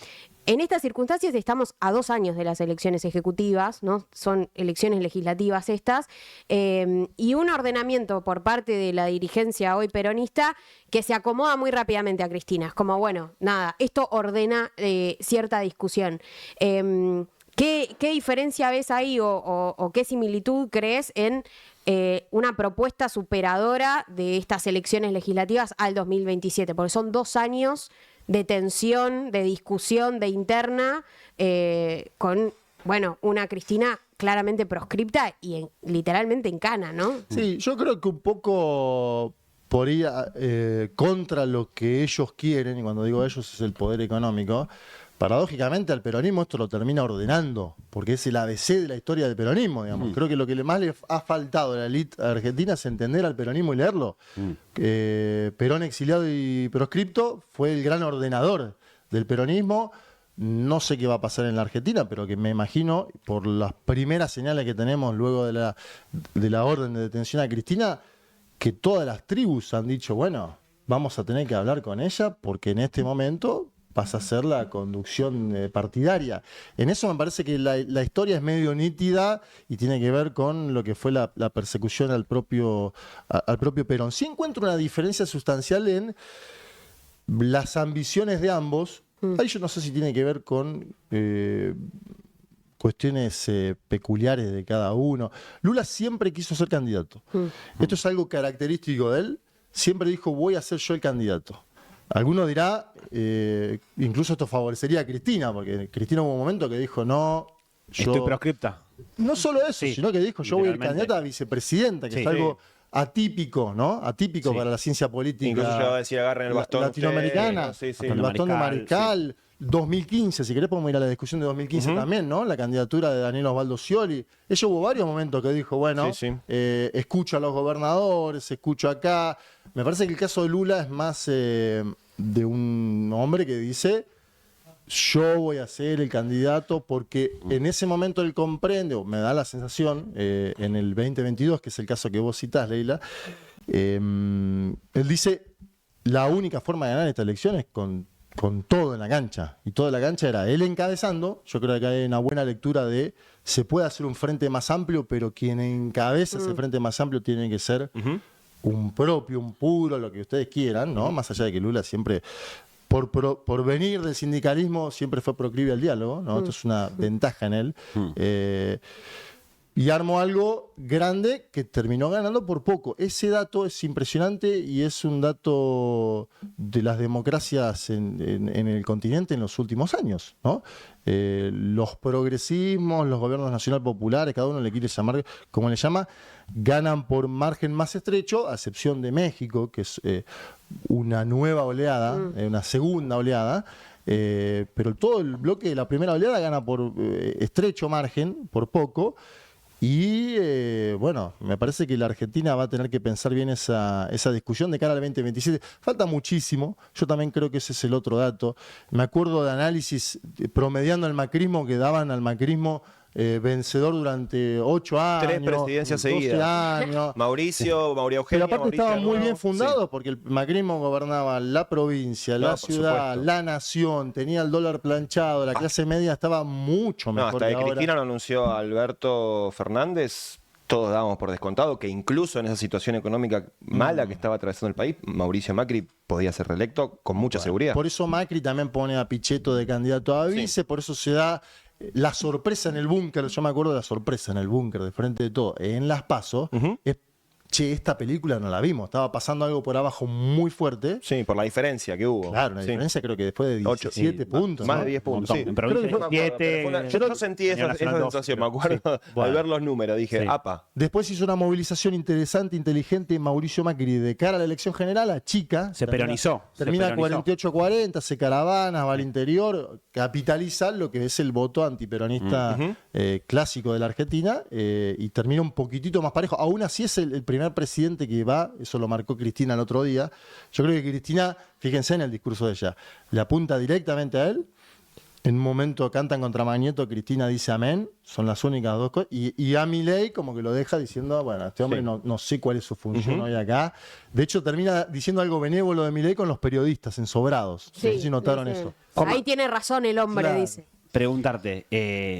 En estas circunstancias estamos a 2 años de las elecciones ejecutivas, ¿no? Son elecciones legislativas estas, y un ordenamiento por parte de la dirigencia hoy peronista que se acomoda muy rápidamente a Cristina. Es como, bueno, nada, esto ordena cierta discusión. ¿Qué diferencia ves ahí o qué similitud crees en una propuesta superadora de estas elecciones legislativas al 2027? Porque son 2 años de tensión, de discusión, de interna, con, bueno, una Cristina claramente proscripta y literalmente en cana, ¿no? Sí, yo creo que un poco por ir contra lo que ellos quieren, y cuando digo ellos es el poder económico, paradójicamente al peronismo esto lo termina ordenando, porque es el ABC de la historia del peronismo, digamos. Creo que lo que más le ha faltado a la élite argentina es entender al peronismo y leerlo. Perón exiliado y proscripto fue el gran ordenador del peronismo. No sé qué va a pasar en la Argentina, pero que me imagino, por las primeras señales que tenemos luego de la orden de detención a Cristina, que todas las tribus han dicho, bueno, vamos a tener que hablar con ella, porque en este momento pasa a ser la conducción partidaria. En eso me parece que la historia es medio nítida y tiene que ver con lo que fue la persecución al propio Perón. Sí encuentro una diferencia sustancial en las ambiciones de ambos. Ahí yo no sé si tiene que ver con cuestiones peculiares de cada uno. Lula siempre quiso ser candidato. Esto es algo característico de él. Siempre dijo, voy a ser yo el candidato. Alguno dirá, incluso esto favorecería a Cristina, porque Cristina hubo un momento que dijo, no, yo... Estoy proscripta. No solo eso, Sí, sino que dijo, yo voy a ir literalmente. candidata a vicepresidenta, que Sí. es algo atípico, ¿no? Atípico Sí. para la ciencia política. Incluso llegaba a decir, agarren el bastón latinoamericana, ustedes, ¿no? Sí, sí. el bastón de Mariscal, Mariscal, 2015, si querés podemos ir a la discusión de 2015 también, ¿no? La candidatura de Daniel Osvaldo Scioli. Ella hubo varios momentos que dijo, bueno, Sí, sí. escucho a los gobernadores, escucho acá. Me parece que el caso de Lula es más de un hombre que dice, yo voy a ser el candidato, porque en ese momento él comprende, o me da la sensación, en el 2022, que es el caso que vos citás, Leila, él dice, la única forma de ganar esta elección es con todo en la cancha. Y toda la cancha era él encabezando. Yo creo que hay una buena lectura de, se puede hacer un frente más amplio, pero quien encabeza ese frente más amplio tiene que ser un propio, un puro, lo que ustedes quieran, ¿no? Más allá de que Lula siempre, por venir del sindicalismo, siempre fue proclive al diálogo, ¿no? Esto es una ventaja en él. Y armó algo grande que terminó ganando por poco. Ese dato es impresionante y es un dato de las democracias en el continente en los últimos años, ¿no? Los progresismos, los gobiernos nacional populares, cada uno le quiere llamar como le llama, ganan por margen más estrecho, a excepción de México, que es una nueva oleada, una segunda oleada. Pero todo el bloque de la primera oleada gana por estrecho margen, por poco. Y bueno, me parece que la Argentina va a tener que pensar bien esa discusión de cara al 2027. Falta muchísimo, yo también creo que ese es el otro dato. Me acuerdo de análisis promediando el macrismo que daban al macrismo vencedor durante 8 años. 3 presidencias 12 seguidas. años. Mauricio Eugenia. Pero aparte Mauricio estaban muy Nuevo. bien fundados, Sí. porque el macrismo gobernaba la provincia, No, la por ciudad, supuesto. la nación, tenía el dólar planchado, la clase media estaba mucho No, mejor hasta que que ahora. Cristina lo anunció Alberto Fernández, todos dábamos por descontado que incluso en esa situación económica mala que estaba atravesando el país, Mauricio Macri podía ser reelecto con mucha seguridad. Por eso Macri también pone a Pichetto de candidato a vice, por eso se da la sorpresa en el búnker. Yo me acuerdo de la sorpresa en el búnker, de frente de todo, en las PASO, es che, esta película no la vimos, estaba pasando algo por abajo muy fuerte. Sí, por la diferencia que hubo. Claro, una Sí. diferencia creo que después de 17 puntos. Más ¿no? de 10 puntos. Sí. En provincia Creo que 7. yo sentí esa sensación, me acuerdo, al ver los números. Dije, Sí. apa. Después hizo una movilización interesante, inteligente, Mauricio Macri, de cara a la elección general, a chica. Se peronizó. Termina Se peronizó. 48-40, se caravana, va al interior, capitaliza lo que es el voto antiperonista clásico de la Argentina y termina un poquitito más parejo. Aún así es el primer presidente que va, eso lo marcó Cristina el otro día. Yo creo que Cristina, fíjense en el discurso de ella, le apunta directamente a él. En un momento cantan contra Magneto, Cristina dice amén, son las únicas dos cosas. Y a Milei como que lo deja diciendo, bueno, este hombre Sí. no sé cuál es su función hoy acá. De hecho, termina diciendo algo benévolo de Milei con los periodistas ensobrados. No sé si notaron dice, eso. Ahí tiene razón el hombre, Claro. dice. Preguntarte,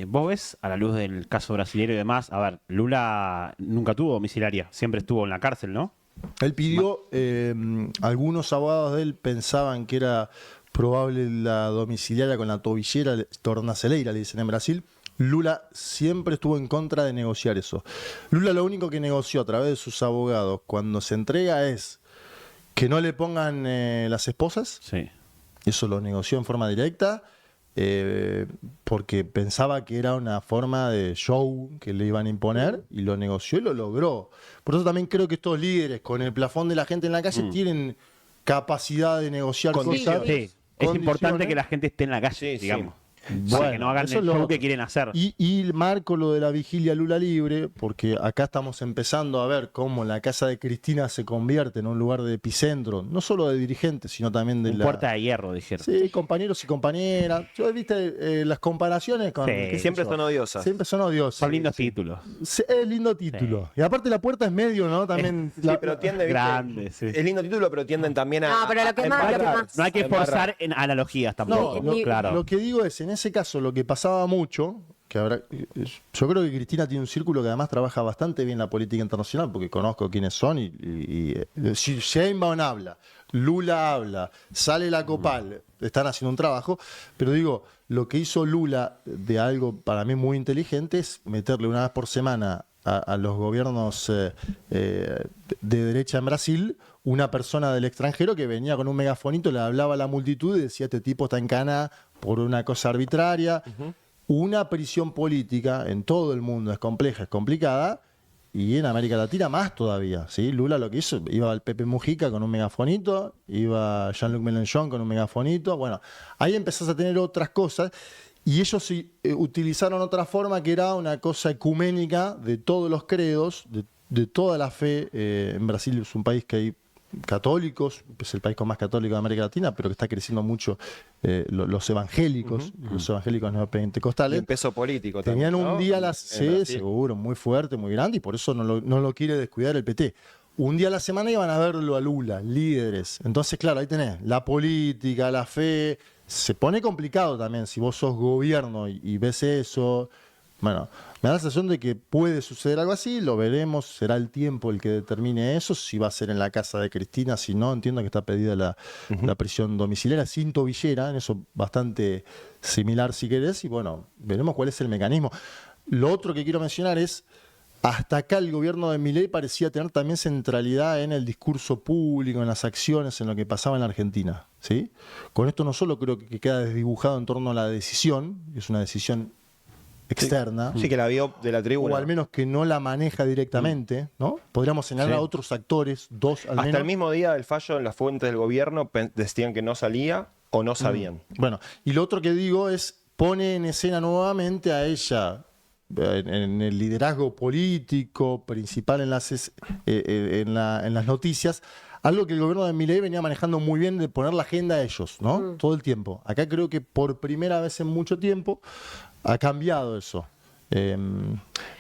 ¿vos ves, a la luz del caso brasileño y demás, a ver, Lula nunca tuvo domiciliaria, siempre estuvo en la cárcel, ¿no? Él pidió, algunos abogados de él pensaban que era probable la domiciliaria con la tobillera, tornaceleira, le dicen en Brasil. Lula siempre estuvo en contra de negociar eso. Lula lo único que negoció a través de sus abogados cuando se entrega es que no le pongan las esposas. Sí. Eso lo negoció en forma directa porque pensaba que era una forma de show que le iban a imponer y lo negoció y lo logró. Por eso también creo que estos líderes con el plafón de la gente en la calle tienen capacidad de negociar Condiciones. cosas. Sí. Es importante condiciones. que la gente esté en la calle, Sí, digamos. Bueno, Para que no hagan eso el es lo show otro. que quieren hacer. Y marco lo de la vigilia Lula libre, porque acá estamos empezando a ver cómo la casa de Cristina se convierte en un lugar de epicentro, no solo de dirigentes, sino también de Un puerta de hierro, dijeron. Sí, compañeros y compañeras. Yo viste las comparaciones con... Sí. qué sé Siempre yo. son odiosas. Siempre son odiosas. Son lindos Sí. títulos. Sí, es lindo título. Y aparte la puerta es medio, ¿no? También... Sí, pero tiende, ¿viste? Grande, sí. Es lindo título, pero tienden también a. No, pero lo que a más- lo que embarrar. más- No hay que Embarrar. forzar en analogías tampoco. No, claro. Lo que digo es, en ese caso, lo que pasaba mucho, que habrá, yo creo que Cristina tiene un círculo que además trabaja bastante bien la política internacional, porque conozco quiénes son y si Sheinbaum habla, Lula habla, sale la Copal, están haciendo un trabajo, pero digo, lo que hizo Lula de algo para mí muy inteligente es meterle una vez por semana a los gobiernos de derecha en Brasil una persona del extranjero que venía con un megafonito, le hablaba a la multitud y decía, este tipo está en cana por una cosa arbitraria. Una prisión política en todo el mundo es compleja, es complicada, y en América Latina más todavía. ¿Sí? Lula lo que hizo, iba al Pepe Mujica con un megafonito, iba Jean-Luc Mélenchon con un megafonito. Bueno, ahí empezás a tener otras cosas. Y ellos sí, utilizaron otra forma que era una cosa ecuménica de todos los credos, de toda la fe. En Brasil es un país que hay católicos, es el país con más católico de América Latina, pero que está creciendo mucho los evangélicos, los evangélicos Y neopentecostales. el peso político Tenían también, un ¿no? día En sí, Brasil. seguro, muy fuerte, muy grande, y por eso no lo quiere descuidar el PT. Un día a la semana iban a verlo a Lula, líderes. Entonces, claro, ahí tenés la política, la fe. Se pone complicado también si vos sos gobierno y ves eso. Bueno, me da la sensación de que puede suceder algo así, lo veremos, será el tiempo el que determine eso, si va a ser en la casa de Cristina, si no, entiendo que está pedida la prisión domiciliaria sin tobillera, en eso bastante similar si querés, y bueno, veremos cuál es el mecanismo. Lo otro que quiero mencionar es, hasta acá el gobierno de Milei parecía tener también centralidad en el discurso público, en las acciones, en lo que pasaba en la Argentina, ¿sí? Con esto no solo creo que queda desdibujado en torno a la decisión, que es una decisión externa, Sí, que la vio de la tribuna. o al menos que no la maneja directamente, ¿no? Podríamos señalar Sí. a otros actores, dos al Hasta menos. el mismo día del fallo en las fuentes del gobierno decían que no salía o no sabían. Bueno, y lo otro que digo es, pone en escena nuevamente a ella en el liderazgo político principal en las noticias, algo que el gobierno de Milei venía manejando muy bien, de poner la agenda a ellos, ¿no? Todo el tiempo. Acá creo que por primera vez en mucho tiempo ha cambiado eso.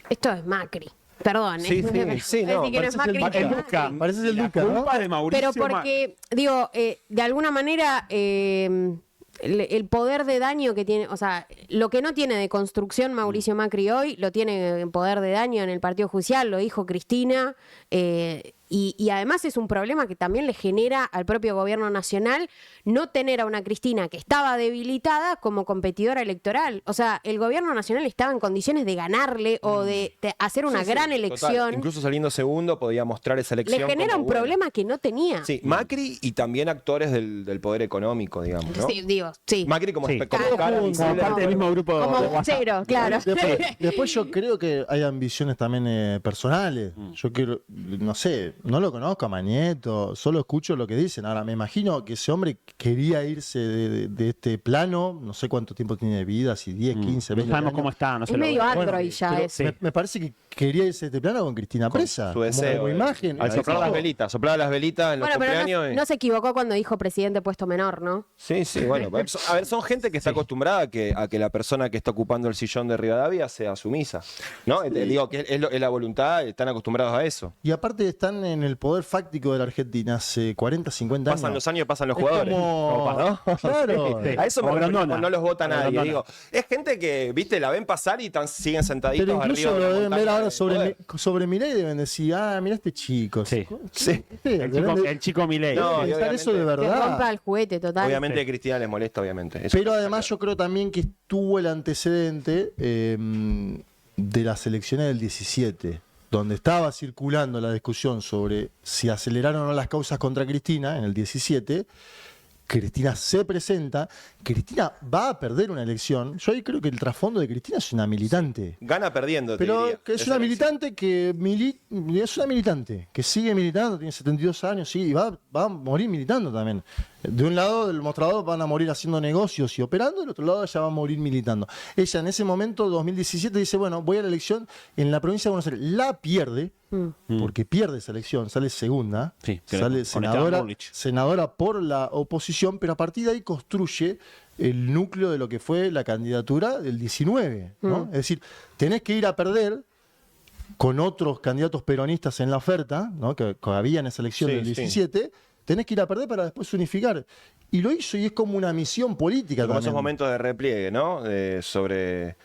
Esto es Macri. Perdón, Sí, ¿eh? sí, no, Decir que no es Macri, El es Duca. Macri. Parece el La Duca, ¿no? culpa de Mauricio. Pero porque, digo, de alguna manera, el poder de daño que tiene, o sea, lo que no tiene de construcción Mauricio Macri hoy, lo tiene en poder de daño en el Partido Judicial, lo dijo Cristina, y además es un problema que también le genera al propio gobierno nacional, no tener a una Cristina que estaba debilitada como competidora electoral. O sea, el gobierno nacional estaba en condiciones de ganarle o de hacer una gran elección. Total. Incluso saliendo segundo podía mostrar esa elección. Le genera como un buena. problema que no tenía. Sí, Macri y también actores del poder económico, digamos, ¿no? Sí, digo, sí. Macri como, Sí. como Claro. cara Como visible. parte del mismo grupo de Como WhatsApp. cero, claro. Después yo creo que hay ambiciones también personales. Yo quiero, no sé, no lo conozco a Manieto, solo escucho lo que dicen. Ahora, me imagino que ese hombre quería irse de este plano, no sé cuánto tiempo tiene de vida, si 10, 15, No 20 sabemos años. cómo está, no sé. Es lo- medio Bueno, android ya pero eso. me parece que quería irse de este plano con Cristina presa. Su deseo. Como imagen. Al soplar las Eso- velitas, soplaba las velitas en los Bueno, pero cumpleaños. no se equivocó cuando dijo presidente puesto menor, ¿no? Sí, sí, bueno. A ver, son gente que está acostumbrada a que la persona que está ocupando el sillón de Rivadavia sea sumisa. ¿No? Digo que es la voluntad, están acostumbrados a eso. Y aparte están en el poder fáctico de la Argentina hace 40, 50 años. Pasan los años, pasan los Es jugadores. como- ¿no? Claro. Sí. A eso me Como refiero, Grondona. no los vota Como nadie. Grondona. Digo, es gente que, viste, la ven pasar y siguen sentaditos Pero incluso arriba. de lo una deben ver montaña ahora de sobre, poder. sobre Milei, deben decir, mira este chico. Sí. Sí. El chico Milei. No, y pensar eso de obviamente- Que rompa verdad. el juguete total. Obviamente a Cristina les molesta, obviamente. Eso Pero está además claro. yo creo también que estuvo el antecedente de las elecciones del 17, donde estaba circulando la discusión sobre si aceleraron o no las causas contra Cristina en el 17. Cristina se presenta, Cristina va a perder una elección. Yo ahí creo que el trasfondo de Cristina es una militante. Gana perdiendo, te Pero diría, que es esa una elección. militante es una militante que sigue militando, tiene 72 años, sí, y va a morir militando también. De un lado del mostrador van a morir haciendo negocios y operando, del otro lado ella va a morir militando. Ella en ese momento, 2017, dice, bueno, voy a la elección en la provincia de Buenos Aires. La pierde, porque pierde esa elección, sale segunda, Sí, sale con Esteban senadora, Bullrich. senadora por la oposición, pero a partir de ahí construye el núcleo de lo que fue la candidatura del 19, ¿no? Es decir, tenés que ir a perder con otros candidatos peronistas en la oferta, ¿no? que había en esa elección Sí, del sí. 17, tenés que ir a perder para después unificar. Y lo hizo y es como una misión política Como esos también. momentos de repliegue, ¿no? sobre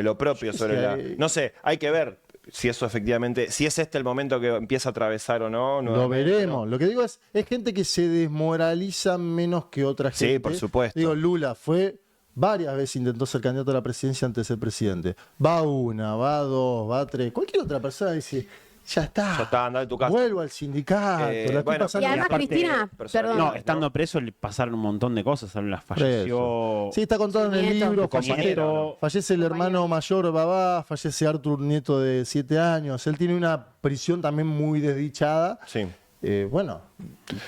lo propio, Sí, sobre sí, la... No sé, hay que ver si eso efectivamente, si es este el momento que empieza a atravesar o no. Lo nuevamente, veremos. ¿no? Lo que digo es gente que se desmoraliza menos que otra Sí, gente. por supuesto. Digo, Lula fue varias veces intentó ser candidato a la presidencia antes de ser presidente. Va una, va dos, va tres. Cualquier otra persona dice, ya está. Anda de tu casa. Vuelvo al sindicato. La estoy bueno, pasando Y además aparte, Cristina, personalidad. perdón, No, estando preso le pasaron un montón de cosas. Falleció. Sí, está contado en el Nieto. libro. Compañero. Fallece el hermano mayor Babá, fallece Arthur, nieto de 7 años. Él tiene una prisión también muy desdichada. Sí. Bueno,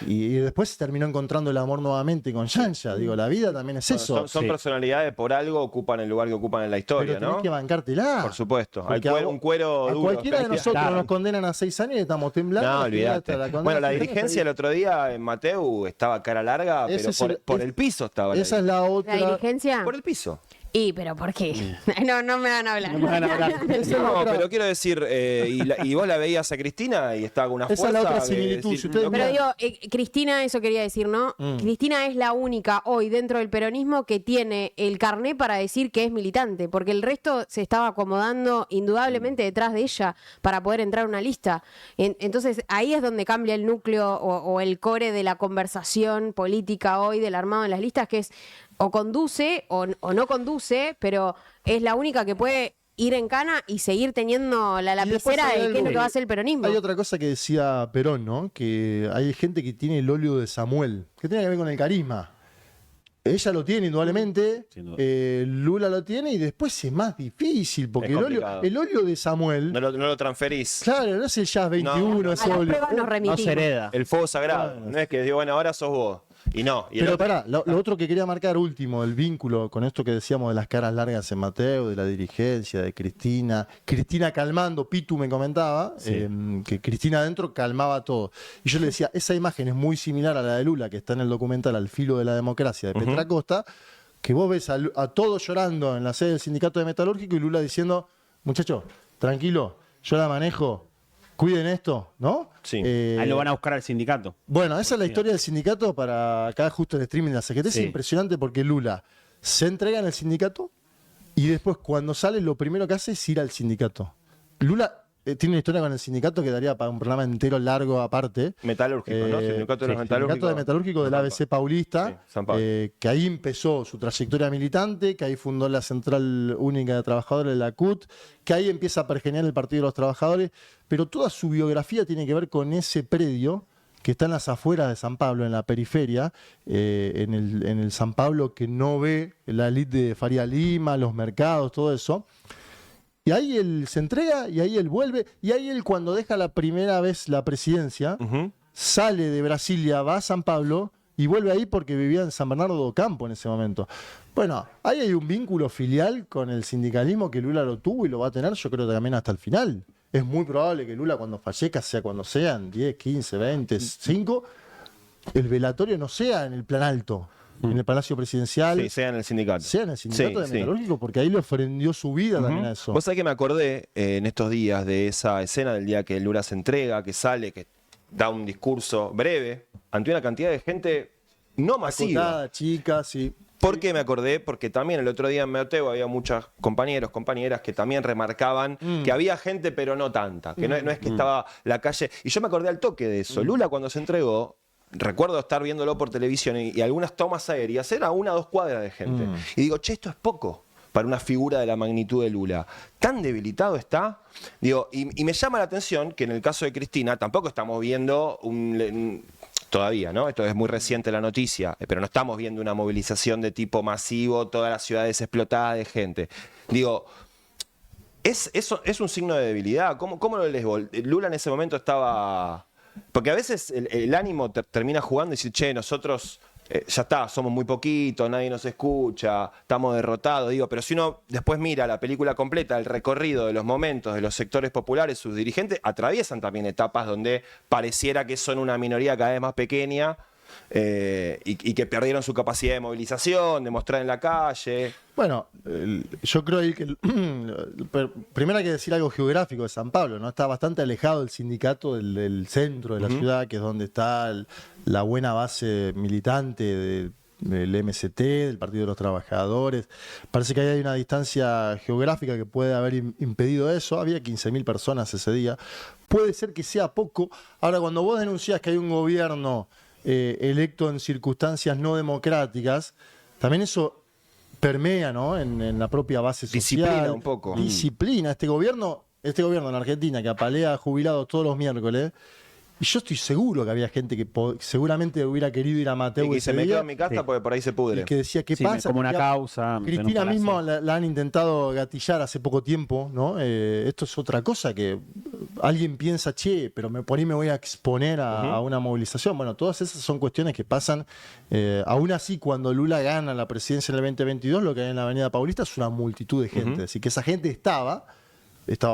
y después se terminó encontrando el amor nuevamente con Yanja. Digo, la vida también es eso. Son Sí. personalidades por algo ocupan el lugar que ocupan en la historia, Pero tenés ¿no? que bancártela. Por supuesto. Hay Porque un cuero a duro. cualquiera de nosotros Claro. nos condenan a 6 años y estamos temblando. No, olvídate. hasta la condena Bueno, la a 6 años, dirigencia el otro día en Mateu estaba cara larga, Ese pero es por el piso estaba. Esa es la la otra. dirigencia. Por el piso. Y, pero ¿por qué? No me van a hablar. No me van a hablar. Esa es la No, otra- pero quiero decir, y vos la veías a Cristina y estaba con una Esa es fuerza. la otra de similitud. decir, Si ustedes no, Pero miran- digo, Cristina, eso quería decir, ¿no? Cristina es la única hoy dentro del peronismo que tiene el carné para decir que es militante, porque el resto se estaba acomodando indudablemente detrás de ella para poder entrar a una lista. Entonces ahí es donde cambia el núcleo o el core de la conversación política hoy del armado en las listas, que es o conduce o no conduce, pero es la única que puede ir en cana y seguir teniendo la Y después lapicera hay de qué es lo algo- que va a hacer el peronismo. Hay otra cosa que decía Perón, ¿no? Que hay gente que tiene el óleo de Samuel, que tiene que ver con el carisma. Ella lo tiene, indudablemente. Sin duda. Lula lo tiene y después es más difícil, porque Es complicado. el óleo de Samuel, no lo transferís. claro, no es el Jazz 21, es a las óleo. pruebas nos No remitimos. se hereda. El fuego sagrado. No es que digo, bueno, ahora sos vos. Y no. Y el Pero otro- pará, lo otro que quería marcar último, el vínculo con esto que decíamos de las caras largas en Mateo, de la dirigencia, de Cristina. Cristina calmando, Pitu me comentaba, que Cristina adentro calmaba todo. Y yo le decía, esa imagen es muy similar a la de Lula, que está en el documental Al filo de la democracia de Petra Costa, que vos ves a todos llorando en la sede del sindicato de metalúrgico y Lula diciendo, muchachos, tranquilo, yo la manejo, cuiden esto, ¿no? Sí. Ahí lo van a buscar al sindicato. Bueno, esa es la historia del sindicato para acá justo el streaming de la CGT. Sí. Es impresionante porque Lula se entrega en el sindicato y después cuando sale lo primero que hace es ir al sindicato. Lula tiene una historia con el sindicato que daría para un programa entero largo aparte. Metalúrgico, ¿no? Sindicato de los metalúrgicos. Sindicato de Metalúrgico del ABC Paulista, Sí, San Pablo. que ahí empezó su trayectoria militante, que ahí fundó la Central Única de Trabajadores, la CUT, que ahí empieza a pergeñar el Partido de los Trabajadores, pero toda su biografía tiene que ver con ese predio que está en las afueras de San Pablo, en la periferia, en el San Pablo que no ve la élite de Faría Lima, los mercados, todo eso. Y ahí él se entrega, y ahí él vuelve, y ahí él cuando deja la primera vez la presidencia, sale de Brasilia, va a San Pablo y vuelve ahí porque vivía en San Bernardo do Campo en ese momento. Bueno, ahí hay un vínculo filial con el sindicalismo que Lula lo tuvo y lo va a tener, yo creo que también hasta el final. Es muy probable que Lula cuando fallezca, sea cuando sean, 10, 15, 20, 5, el velatorio no sea en el plan alto, en el Palacio Presidencial. Sí, sea en el sindicato. Sea en el sindicato Sí, de Metalúrgico, porque ahí le ofrendió su vida también a eso. Vos sabés que me acordé en estos días de esa escena del día que Lula se entrega, que sale, que da un discurso breve ante una cantidad de gente no masiva. Acotada, chica, sí. ¿Por qué me acordé? Porque también el otro día en Meoteo había muchos compañeros, compañeras que también remarcaban que había gente, pero no tanta, que no es que estaba la calle. Y yo me acordé al toque de eso. Lula cuando se entregó, recuerdo estar viéndolo por televisión y algunas tomas aéreas, era 1 o 2 cuadras de gente. Y digo, che, esto es poco para una figura de la magnitud de Lula. ¿Tan debilitado está? Digo, y me llama la atención que en el caso de Cristina tampoco estamos viendo todavía, ¿no? Esto es muy reciente la noticia, pero no estamos viendo una movilización de tipo masivo, todas las ciudades explotadas de gente. Digo, ¿es un signo de debilidad? ¿Cómo lo lees vos? Lula en ese momento estaba... Porque a veces el ánimo termina jugando y dice, che, nosotros ya está, somos muy poquitos, nadie nos escucha, estamos derrotados. Digo, pero si uno después mira la película completa, el recorrido de los momentos de los sectores populares, sus dirigentes atraviesan también etapas donde pareciera que son una minoría cada vez más pequeña y que perdieron su capacidad de movilización, de mostrar en la calle. Bueno, yo creo ahí que primero hay que decir algo geográfico de San Pablo, ¿no? Está bastante alejado del sindicato del centro de la ciudad, que es donde está la buena base militante del MST, del Partido de los Trabajadores. Parece que ahí hay una distancia geográfica que puede haber impedido eso. Había 15.000 personas ese día. Puede ser que sea poco. Ahora, cuando vos denunciás que hay un gobierno electo en circunstancias no democráticas, también eso permea, ¿no? en la propia base social. Disciplina un poco. Disciplina. Este gobierno en Argentina que apalea a jubilados todos los miércoles. Y yo estoy seguro que había gente que seguramente hubiera querido ir a Mateo Y que ese se metió día, en mi casa porque por ahí se pudre. y que decía, ¿qué Sí, pasa? como una Porque causa. Cristina en un mismo palacio. la han intentado gatillar hace poco tiempo, ¿no? Esto es otra cosa que alguien piensa, che, pero por ahí me voy a exponer a una movilización. Bueno, todas esas son cuestiones que pasan. Aún así, cuando Lula gana la presidencia en el 2022, lo que hay en la Avenida Paulista es una multitud de gente. Así que esa gente estaba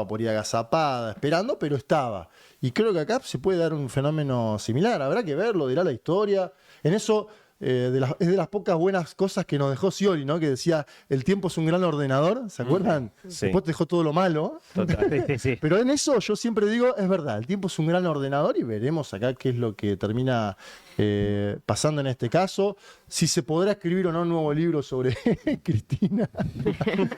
por ahí agazapada, esperando, pero estaba. Y creo que acá se puede dar un fenómeno similar. Habrá que verlo, dirá la historia. En eso es de las pocas buenas cosas que nos dejó Scioli, ¿no? Que decía, el tiempo es un gran ordenador, ¿se acuerdan? Sí. Después te dejó todo lo malo. Total, sí. Pero en eso yo siempre digo, es verdad, el tiempo es un gran ordenador y veremos acá qué es lo que termina pasando en este caso. Si se podrá escribir o no un nuevo libro sobre Cristina.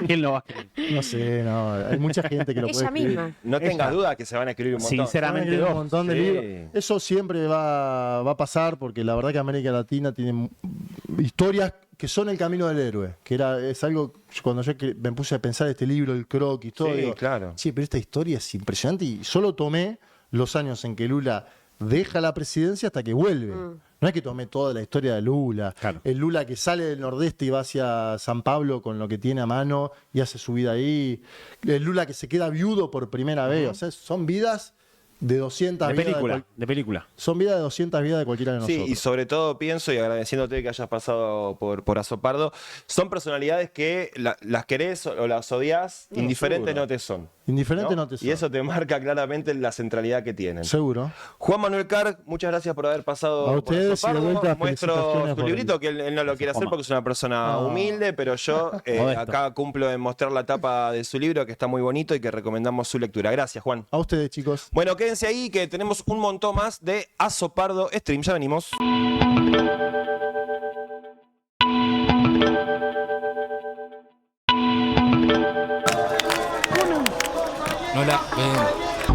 ¿Quién lo va a escribir? No sé, no. Hay mucha gente que lo puede Ella escribir. misma. No tengas duda que se van a escribir un montón. Sinceramente, Van a escribir un dos. montón de Sí. libros. Eso siempre va a pasar porque la verdad que América Latina tiene historias que son el camino del héroe, es algo, cuando yo me puse a pensar este libro, el croquis, todo, Sí, digo, claro. sí, pero esta historia es impresionante y solo tomé los años en que Lula deja la presidencia hasta que vuelve. No es que tomé toda la historia de Lula. Claro. El Lula que sale del Nordeste y va hacia San Pablo con lo que tiene a mano y hace su vida ahí. El Lula que se queda viudo por primera vez. O sea, son vidas de 200 De vidas. película. Son vidas de 200 vidas de cualquiera de Sí, nosotros. y sobre todo pienso, y agradeciéndote que hayas pasado por Azopardo, son personalidades que las querés o las odias, indiferentes seguro. no te son. Indiferente ¿no? no te Y son. eso te marca claramente la centralidad que tienen. Seguro. Juan Manuel Carr, muchas gracias por haber pasado A por ustedes y de Azopardo. vuelta, Muestro felicitaciones su por librito, que él no lo quiere hacer Toma. porque es una persona No. humilde, pero yo Modesto. acá cumplo en mostrar la tapa de su libro, que está muy bonito y que recomendamos su lectura. Gracias, Juan. A ustedes, chicos. Bueno, quédense ahí que tenemos un montón más de Azopardo Stream. Ya venimos. Hola,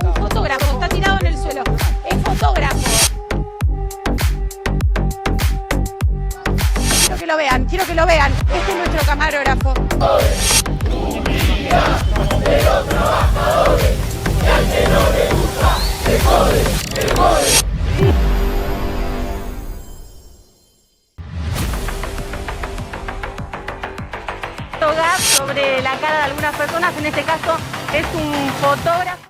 Un fotógrafo, está tirado en el suelo. Es fotógrafo. Quiero que lo vean. Este es nuestro camarógrafo. Togar sobre la cara de algunas personas, en este caso es un fotógrafo.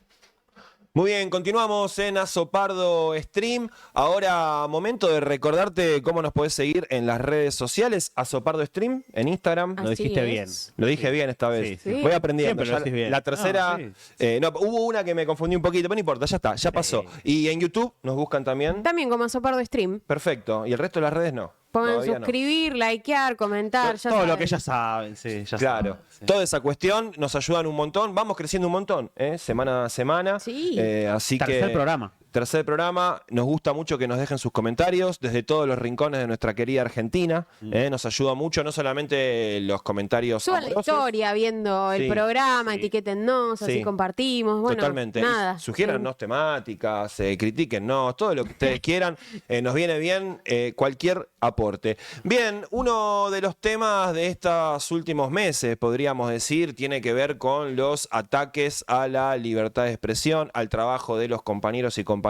Muy bien, continuamos en Azopardo Stream. Ahora, momento de recordarte cómo nos podés seguir en las redes sociales. Azopardo Stream en Instagram. Lo dijiste bien. Lo dije bien esta vez. Sí, sí. Voy aprendiendo. Siempre lo Ya decís bien. la tercera. No, hubo una que me confundí un poquito, pero no importa, ya está, ya pasó. Y en YouTube nos buscan también. También como Azopardo Stream. Perfecto. Y el resto de las redes no. Pueden Todavía no. suscribir, likear, comentar. Ya Todo lo saben. que ya saben, sí, ya Claro, saben, sí. toda esa cuestión nos ayudan un montón, vamos creciendo un montón, semana a semana. Sí. Así Tercer que programa. Tercer programa, nos gusta mucho que nos dejen sus comentarios desde todos los rincones de nuestra querida Argentina. Nos ayuda mucho, no solamente los comentarios Suban la amorosos. historia viendo el Sí, programa, sí. etiquétennos, así Sí. compartimos. Bueno, Totalmente. nada. Sugiérannos temáticas, critíquennos, todo lo que ustedes quieran. Nos viene bien cualquier aporte. Bien, uno de los temas de estos últimos meses, podríamos decir, tiene que ver con los ataques a la libertad de expresión, al trabajo de los compañeros y compañeras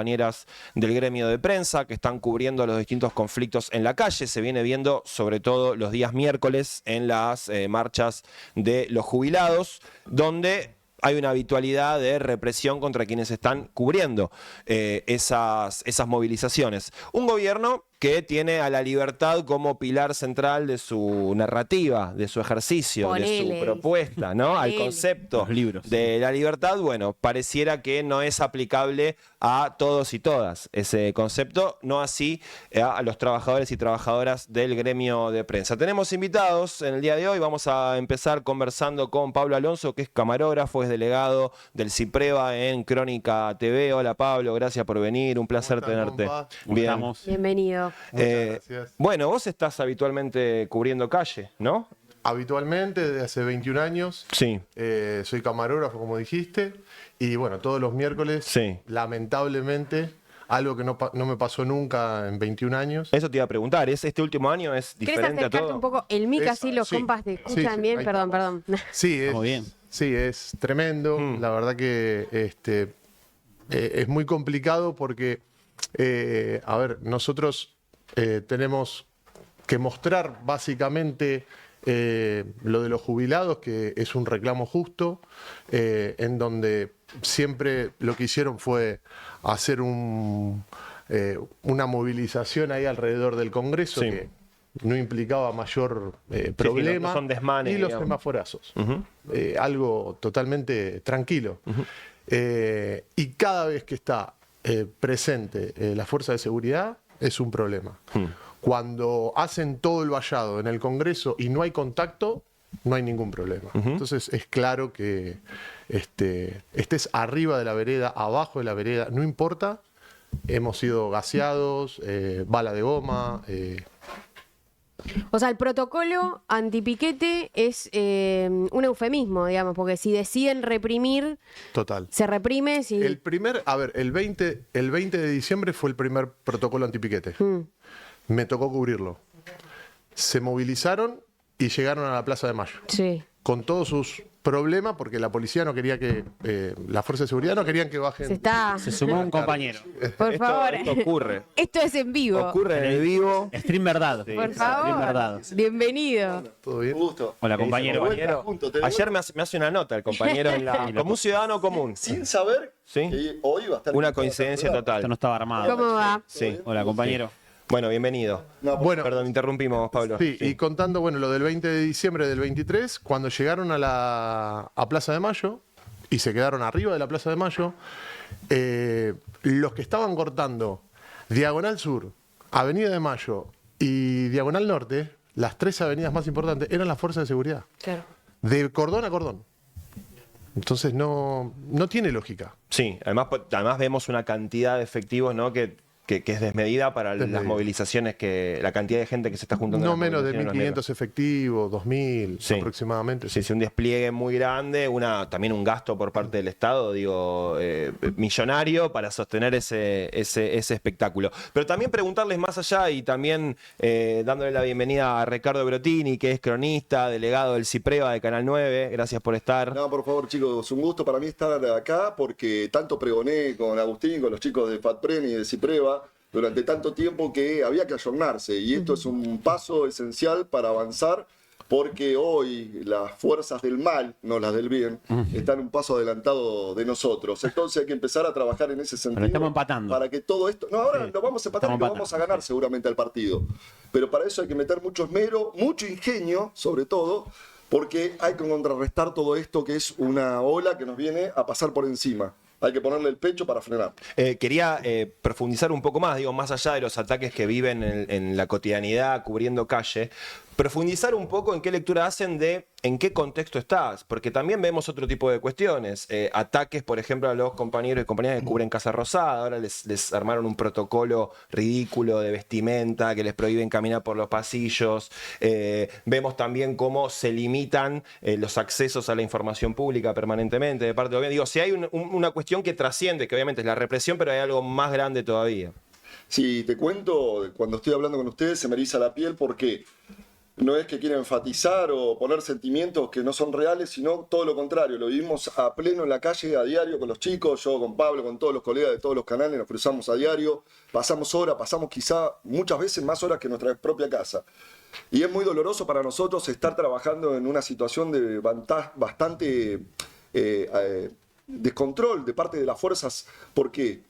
del gremio de prensa que están cubriendo los distintos conflictos en la calle. Se viene viendo sobre todo los días miércoles en las marchas de los jubilados, donde hay una habitualidad de represión contra quienes están cubriendo esas movilizaciones. Un gobierno que tiene a la libertad como pilar central de su narrativa, de su ejercicio, de Ponele. su propuesta, ¿no? Al Ponele. concepto Los libros. de la libertad, bueno, pareciera que no es aplicable a todos y todas ese concepto, no así a los trabajadores y trabajadoras del gremio de prensa. Tenemos invitados en el día de hoy, vamos a empezar conversando con Pablo Alonso, que es camarógrafo, es delegado del CIPREVA en Crónica TV. Hola Pablo, gracias por venir, un placer ¿Cómo están, tenerte. compa? ¿Cómo Bien. estamos? Bienvenido. Muchas gracias. Bueno, vos estás habitualmente cubriendo calle, ¿no? Habitualmente, desde hace 21 años, Sí. soy camarógrafo, como dijiste, y bueno, todos los miércoles, Sí. lamentablemente, algo que no me pasó nunca en 21 años. Eso te iba a preguntar, este último año es ¿Querés diferente a acercarte todo? un poco el mic así los Sí, compas te sí, escuchan sí, bien? ahí Perdón, está. perdón. Sí, Estamos bien. Sí, es tremendo. La verdad que es muy complicado porque, a ver, nosotros tenemos que mostrar básicamente lo de los jubilados, que es un reclamo justo, en donde siempre lo que hicieron fue hacer una movilización ahí alrededor del Congreso Sí. que no implicaba mayor problema. no son desmanes, y los digamos. semaforazos. Algo totalmente tranquilo. Y cada vez que está presente la fuerza de seguridad es un problema. Cuando hacen todo el vallado en el Congreso y no hay contacto, no hay ningún problema. Entonces es claro que estés arriba de la vereda, abajo de la vereda, no importa. Hemos sido gaseados, bala de goma. O sea, el protocolo antipiquete es un eufemismo, digamos, porque si deciden reprimir, Total. se reprime. Si... El 20 de diciembre fue el primer protocolo antipiquete. Me tocó cubrirlo. Se movilizaron y llegaron a la Plaza de Mayo. Sí. Con todos sus problemas, porque la policía no quería que, la fuerza de seguridad no querían que bajen. Se sumó un compañero. Por favor. Esto ocurre. Esto es en vivo. Ocurre en el vivo. Stream verdad. Por Stream favor. verdad. Bienvenido. ¿Todo bien? Un gusto. Hola, compañero. Compañero, juntos, tenemos- ayer me hace una nota el compañero como un ciudadano común. Sin saber Sí. que hoy va a estar... Una coincidencia Esto total. no estaba armado. ¿Cómo va? Sí. Hola, compañero. Bueno, bienvenido. No, Bueno, Perdón, interrumpimos, Pablo. sí, y contando, bueno, lo del 20 de diciembre del 23, cuando llegaron a Plaza de Mayo y se quedaron arriba de la Plaza de Mayo, los que estaban cortando Diagonal Sur, Avenida de Mayo y Diagonal Norte, las tres avenidas más importantes, eran las fuerzas de seguridad, Claro. de cordón a cordón. Entonces no tiene lógica. Sí, además vemos una cantidad de efectivos, ¿no? Que que es desmedida para las movilizaciones, la cantidad de gente que se está juntando. No menos de 1.500 efectivos, 2.000 aproximadamente. Sí, un despliegue muy grande, también un gasto por parte del Estado, digo, millonario para sostener ese espectáculo. Pero también preguntarles más allá y también dándole la bienvenida a Ricardo Brotini, que es cronista, delegado del CIPREVA de Canal 9. Gracias por estar. No, por favor, chicos, un gusto para mí estar acá porque tanto pregoné con Agustín, con los chicos de FATPREN y de CIPREVA durante tanto tiempo que había que ayornarse y esto es un paso esencial para avanzar porque hoy las fuerzas del mal, no las del bien, están un paso adelantado de nosotros. Entonces hay que empezar a trabajar en ese sentido. Pero estamos empatando. Para que todo esto... No, ahora lo vamos a empatar y lo vamos a ganar seguramente al partido. Pero para eso hay que meter mucho esmero, mucho ingenio, sobre todo, porque hay que contrarrestar todo esto que es una ola que nos viene a pasar por encima. Hay que ponerle el pecho para frenar. Quería profundizar un poco más, digo, más allá de los ataques que viven en la cotidianidad, cubriendo calle, profundizar un poco en qué lectura hacen de en qué contexto estás, porque también vemos otro tipo de cuestiones. Ataques, por ejemplo, a los compañeros y compañeras que cubren Casa Rosada, ahora les armaron un protocolo ridículo de vestimenta, que les prohíben caminar por los pasillos. Vemos también cómo se limitan los accesos a la información pública permanentemente de parte del gobierno. Digo, si hay una cuestión que trasciende, que obviamente es la represión, pero hay algo más grande todavía. Sí, te cuento, cuando estoy hablando con ustedes se me eriza la piel porque no es que quiera enfatizar o poner sentimientos que no son reales, sino todo lo contrario. Lo vivimos a pleno en la calle, a diario, con los chicos, yo con Pablo, con todos los colegas de todos los canales, nos cruzamos a diario, pasamos horas, pasamos quizá muchas veces más horas que en nuestra propia casa. Y es muy doloroso para nosotros estar trabajando en una situación de bastante descontrol de parte de las fuerzas. ¿Por qué?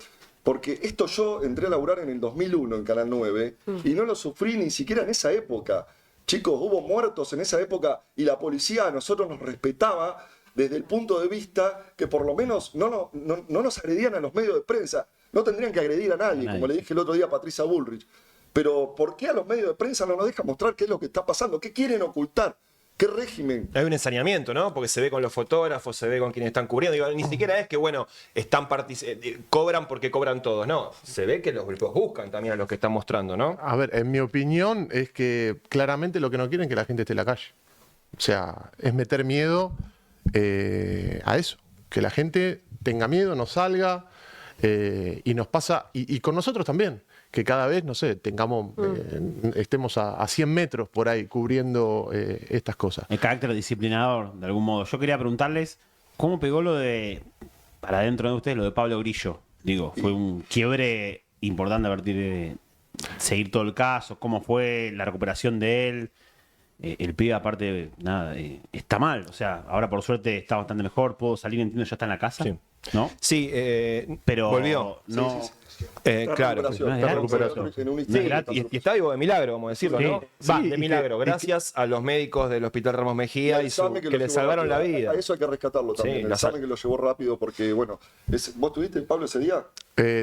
Porque esto yo entré a laburar en el 2001 en Canal 9 y no lo sufrí ni siquiera en esa época. Chicos, hubo muertos en esa época y la policía a nosotros nos respetaba desde el punto de vista que por lo menos no nos agredían a los medios de prensa. No tendrían que agredir a nadie, como le dije el otro día a Patricia Bullrich. Pero ¿por qué a los medios de prensa no nos dejan mostrar qué es lo que está pasando? ¿Qué quieren ocultar? ¿Qué régimen? Hay un ensañamiento, ¿no? Porque se ve con los fotógrafos, se ve con quienes están cubriendo. Digo, ni siquiera es que, bueno, cobran porque cobran todos. No, se ve que los buscan también a los que están mostrando, ¿no? A ver, en mi opinión es que claramente lo que no quieren es que la gente esté en la calle. O sea, es meter miedo a eso. Que la gente tenga miedo, no salga y nos pasa, y con nosotros también. Que cada vez, no sé, estemos a 100 metros por ahí cubriendo estas cosas. El carácter disciplinador, de algún modo. Yo quería preguntarles, ¿cómo pegó para dentro de ustedes, lo de Pablo Grillo? Digo, fue un quiebre importante a partir de seguir todo el caso, cómo fue la recuperación de él. El pibe, aparte, nada, está mal. O sea, ahora por suerte está bastante mejor, puedo salir, entiendo, ya está en la casa. Sí. ¿No? Sí, pero volvió. No. Sí. Claro. Recuperación. En un instante. Y está vivo de milagro, vamos a decirlo, Sí. ¿no? Sí, De milagro, gracias a los médicos del Hospital Ramos Mejía El examen que lo le llevó salvaron la rápido. vida. A eso hay que rescatarlo también. Sí, el examen que lo llevó rápido porque, bueno, ¿vos tuviste, Pablo, ese día?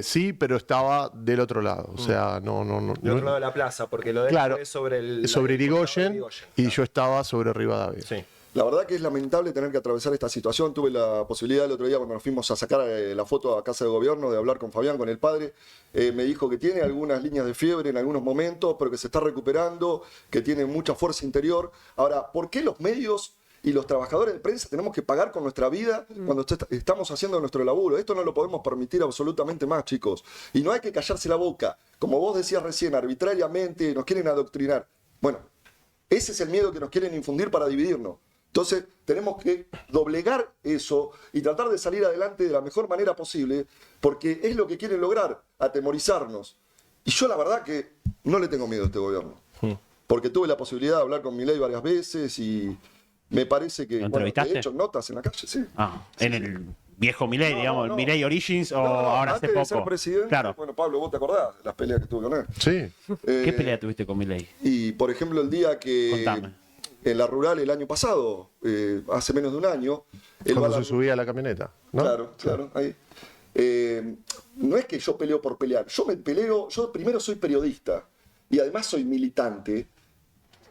Sí, pero estaba del otro lado. O sea, no. Del otro lado de la plaza, porque lo de él Claro, fue sobre sobre Irigoyen y claro. yo estaba sobre Rivadavia. Sí. La verdad que es lamentable tener que atravesar esta situación. Tuve la posibilidad el otro día cuando nos fuimos a sacar la foto a Casa de Gobierno de hablar con Fabián, con el padre. Me dijo que tiene algunas líneas de fiebre en algunos momentos, pero que se está recuperando, que tiene mucha fuerza interior. Ahora, ¿por qué los medios y los trabajadores de prensa tenemos que pagar con nuestra vida cuando estamos haciendo nuestro laburo? Esto no lo podemos permitir absolutamente más, chicos. Y no hay que callarse la boca. Como vos decías recién, arbitrariamente nos quieren adoctrinar. Bueno, ese es el miedo que nos quieren infundir para dividirnos. Entonces tenemos que doblegar eso y tratar de salir adelante de la mejor manera posible, porque es lo que quieren lograr, atemorizarnos. Y yo la verdad que no le tengo miedo a este gobierno, porque tuve la posibilidad de hablar con Milei varias veces y me parece que ¿Entrevistaste? he hecho notas en la calle, sí. En el viejo Milei, digamos, no. Milei Origins o ahora hace antes de poco. ser presidente, Claro. bueno, Pablo, vos te acordás de las peleas que tuve con él. Sí. ¿Qué pelea tuviste con Milei? Y por ejemplo el día que Contame. en la rural el año pasado, hace menos de un año, él va a Cuando la- se subía a la camioneta, ¿no? Claro, ahí. No es que yo peleo por pelear, yo primero soy periodista y además soy militante,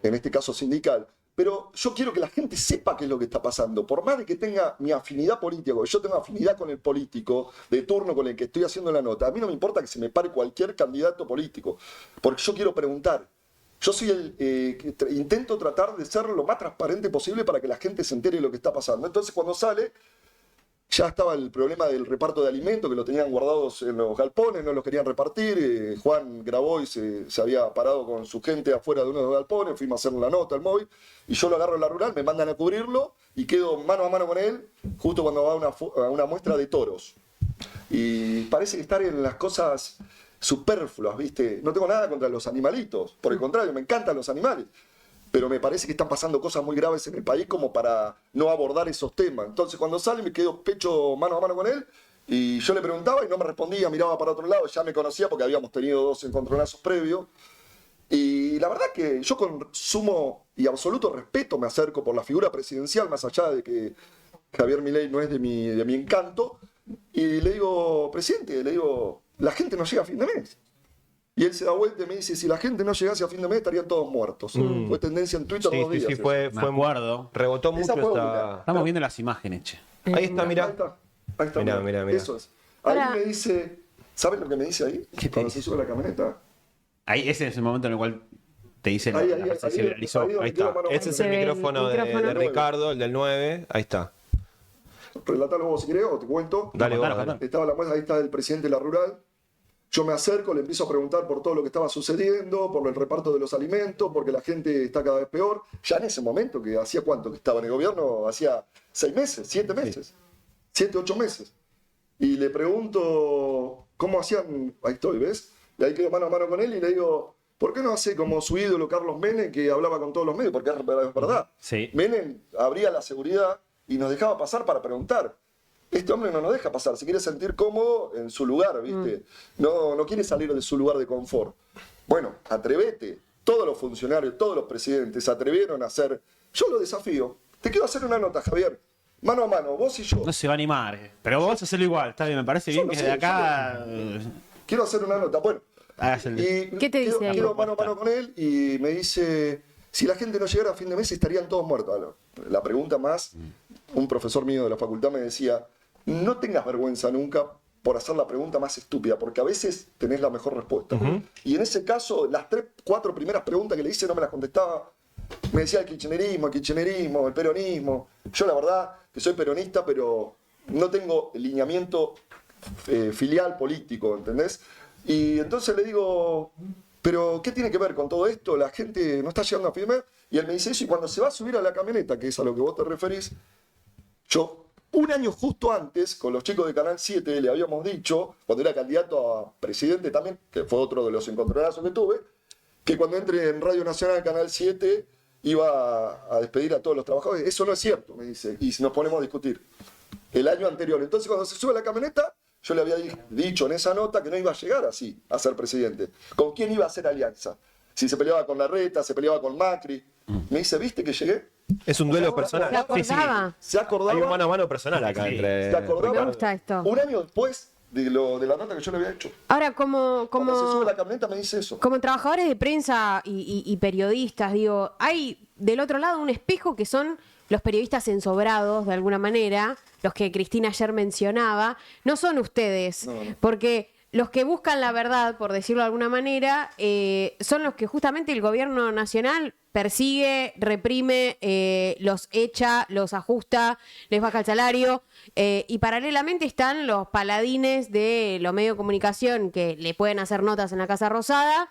en este caso sindical, pero yo quiero que la gente sepa qué es lo que está pasando. Por más de que tenga mi afinidad política, o yo tengo afinidad con el político de turno con el que estoy haciendo la nota, a mí no me importa que se me pare cualquier candidato político, porque yo quiero preguntar. Yo soy intento tratar de ser lo más transparente posible para que la gente se entere de lo que está pasando. Entonces, cuando sale, ya estaba el problema del reparto de alimentos, que lo tenían guardados en los galpones, no los querían repartir. Juan grabó y se había parado con su gente afuera de uno de los galpones, fuimos a hacer la nota, el móvil, y yo lo agarro en la rural, me mandan a cubrirlo y quedo mano a mano con él justo cuando va a una muestra de toros. Y parece que estar en las cosas superfluas, ¿viste? No tengo nada contra los animalitos, por el contrario, me encantan los animales. Pero me parece que están pasando cosas muy graves en el país como para no abordar esos temas. Entonces cuando sale me quedo pecho mano a mano con él y yo le preguntaba y no me respondía, miraba para otro lado, ya me conocía porque habíamos tenido 2 encontronazos previos. Y la verdad que yo con sumo y absoluto respeto me acerco por la figura presidencial, más allá de que Javier Milei no es de mi encanto, y le digo, presidente, la gente no llega a fin de mes. Y él se da vuelta y me dice, si la gente no llegase a fin de mes estarían todos muertos. Fue tendencia en Twitter 2 días. Sí, fue Me acuerdo. rebotó Esa mucho fue esta... una. Estamos viendo las imágenes, che. Ahí está, mirá. Ahí está. Mirá. Eso es. Ahí Ahora- me dice, ¿sabes lo que me dice ahí? ¿Qué te Cuando dice? se sube a la camioneta. Ahí, ese es el momento en el cual te dice Ahí, se viralizó. donde Ahí quedó está. mano a Ese mano. es el Se ve el micrófono micrófono. de Ricardo, el del 9. Ahí está. Relatalo vos si querés o te cuento. Dale, vos, Contalo, dale. Estaba la muestra, ahí está el presidente de la rural. Yo me acerco, le empiezo a preguntar por todo lo que estaba sucediendo, por el reparto de los alimentos, porque la gente está cada vez peor. Ya en ese momento, que hacía cuánto que estaba en el gobierno, hacía 6 meses, 7 meses, 7, 8 meses. Y le pregunto cómo hacían, ahí estoy, ¿ves? Y ahí quedo mano a mano con él y le digo, ¿por qué no hace como su ídolo Carlos Menem, que hablaba con todos los medios? Porque es verdad. Sí. Menem abría la seguridad y nos dejaba pasar para preguntar. Este hombre no nos deja pasar, se quiere sentir cómodo en su lugar, ¿viste? No quiere salir de su lugar de confort. Bueno, atrévete. Todos los funcionarios, todos los presidentes se atrevieron a hacer. Yo lo desafío. Te quiero hacer una nota, Javier. Mano a mano, vos y yo. No se va a animar, pero vos hacerlo igual. Está bien, me parece bien Yo lo que sé, desde acá Quiero hacer una nota. Bueno, hagas el... y ¿Qué te dice ahí? quedo mano a mano con él y me dice, si la gente no llegara a fin de mes estarían todos muertos. La pregunta más, un profesor mío de la facultad me decía, no tengas vergüenza nunca por hacer la pregunta más estúpida, porque a veces tenés la mejor respuesta. Y en ese caso, las 3, 4 primeras preguntas que le hice no me las contestaba. Me decía el kirchnerismo, el peronismo. Yo la verdad que soy peronista, pero no tengo lineamiento filial político, ¿entendés? Y entonces le digo, ¿pero qué tiene que ver con todo esto? La gente no está llegando a fin de mes. Y él me dice eso, y cuando se va a subir a la camioneta, que es a lo que vos te referís, yo, un año justo antes, con los chicos de Canal 7, le habíamos dicho, cuando era candidato a presidente también, que fue otro de los encontronazos que tuve, que cuando entre en Radio Nacional, Canal 7, iba a despedir a todos los trabajadores. Eso no es cierto, me dice, y nos ponemos a discutir. El año anterior. Entonces, cuando se sube a la camioneta, yo le había dicho en esa nota que no iba a llegar así a ser presidente. ¿Con quién iba a hacer alianza? Si se peleaba con Larreta, se peleaba con Macri. Me dice, ¿viste que llegué? Es un duelo personal. ¿Se acordaba? Se acordaba. Hay un mano a mano personal acá entre... ¿Se acordaba? Me gusta esto. Un año después de la nota que yo le había hecho. Ahora, Cuando se sube como, a la camioneta me dice eso. como trabajadores de prensa y periodistas, digo, hay del otro lado un espejo que son los periodistas ensobrados, de alguna manera, los que Cristina ayer mencionaba, no son ustedes, No. porque los que buscan la verdad, por decirlo de alguna manera, son los que justamente el gobierno nacional persigue, reprime, los echa, los ajusta, les baja el salario, y paralelamente están los paladines de los medios de comunicación que le pueden hacer notas en la Casa Rosada.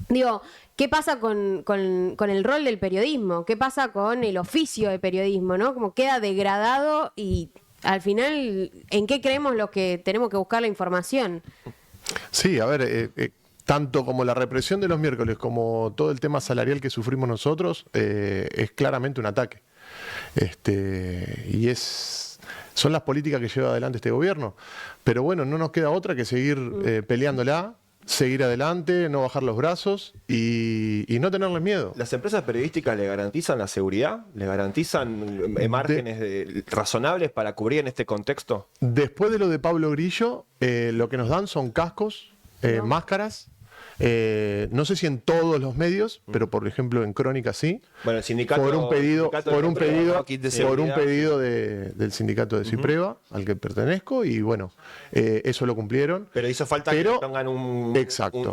Digo, ¿qué pasa con el rol del periodismo? ¿Qué pasa con el oficio de periodismo? ¿No? Como queda degradado y al final, ¿en qué creemos los que tenemos que buscar la información? Sí, a ver, tanto como la represión de los miércoles como todo el tema salarial que sufrimos nosotros es claramente un ataque. Y son las políticas que lleva adelante este gobierno. Pero bueno, no nos queda otra que seguir peleándola, seguir adelante, no bajar los brazos y no tenerle miedo. ¿Las empresas periodísticas le garantizan la seguridad? ¿Le garantizan márgenes razonables para cubrir en este contexto? Después de lo de Pablo Grillo, lo que nos dan son cascos, máscaras No sé si en todos los medios, pero por ejemplo en Crónica sí. Bueno, el sindicato. Por un pedido seguridad. del sindicato de Cipreva, al que pertenezco, y bueno, eso lo cumplieron. Pero hizo falta que pongan un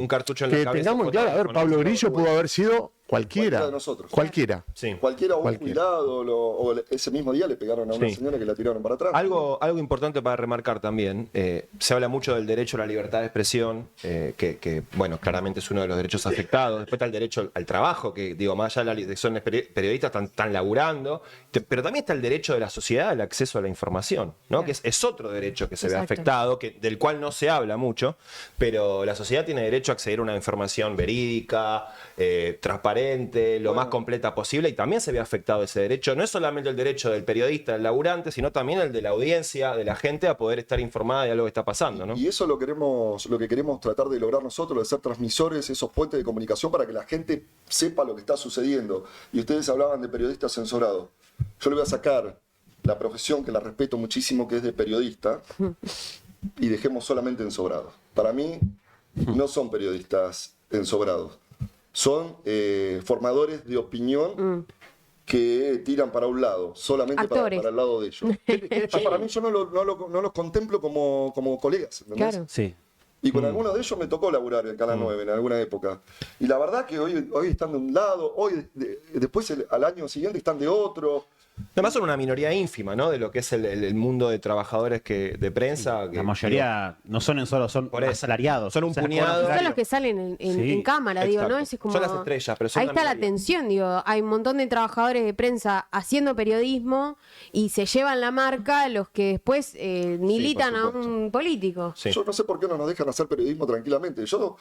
cartucho en la cabeza. Que tengamos claro, a ver, Pablo Grillo pudo haber sido cualquiera de nosotros. Cualquiera. Sí. Cualquiera, o un jubilado, o ese mismo día le pegaron a una señora que la tiraron para atrás. Algo importante para remarcar también, se habla mucho del derecho a la libertad de expresión, que, bueno, claramente es uno de los derechos afectados. Después está el derecho al trabajo, que digo, más allá de que son periodistas, están laburando, pero también está el derecho de la sociedad al acceso a la información, ¿no? Que es otro derecho que se ve afectado, del cual no se habla mucho, pero la sociedad tiene derecho a acceder a una información verídica, transparente, lo más completa posible, y también se ve afectado ese derecho. No es solamente el derecho del periodista, del laburante, sino también el de la audiencia, de la gente, a poder estar informada de algo que está pasando, ¿no? Y eso lo que queremos tratar de lograr nosotros, de ser transmisores, esos puentes de comunicación para que la gente sepa lo que está sucediendo. Y ustedes hablaban de periodistas censurados. Yo le voy a sacar la profesión, que la respeto muchísimo, que es de periodista, y dejemos solamente ensobrados. Para mí, no son periodistas ensobrados. Son formadores de opinión que tiran para un lado, solamente para el lado de ellos. Para mí, yo no los contemplo como colegas, ¿entendés? Claro. Sí. Y con algunos de ellos me tocó laburar en Canal 9 en alguna época. Y la verdad que hoy están de un lado, después al año siguiente están de otro. Además son una minoría ínfima, ¿no? De lo que es el mundo de trabajadores de prensa. La mayoría no son solo, son asalariados. Son un puñado. Son los que salen en cámara, digo, ¿no? Es como, son las estrellas, pero son ahí una está la minoría. tensión, digo. Hay un montón de trabajadores de prensa haciendo periodismo y se llevan la marca los que después militan a un político. Sí. Yo no sé por qué no nos dejan hacer periodismo tranquilamente. Yo,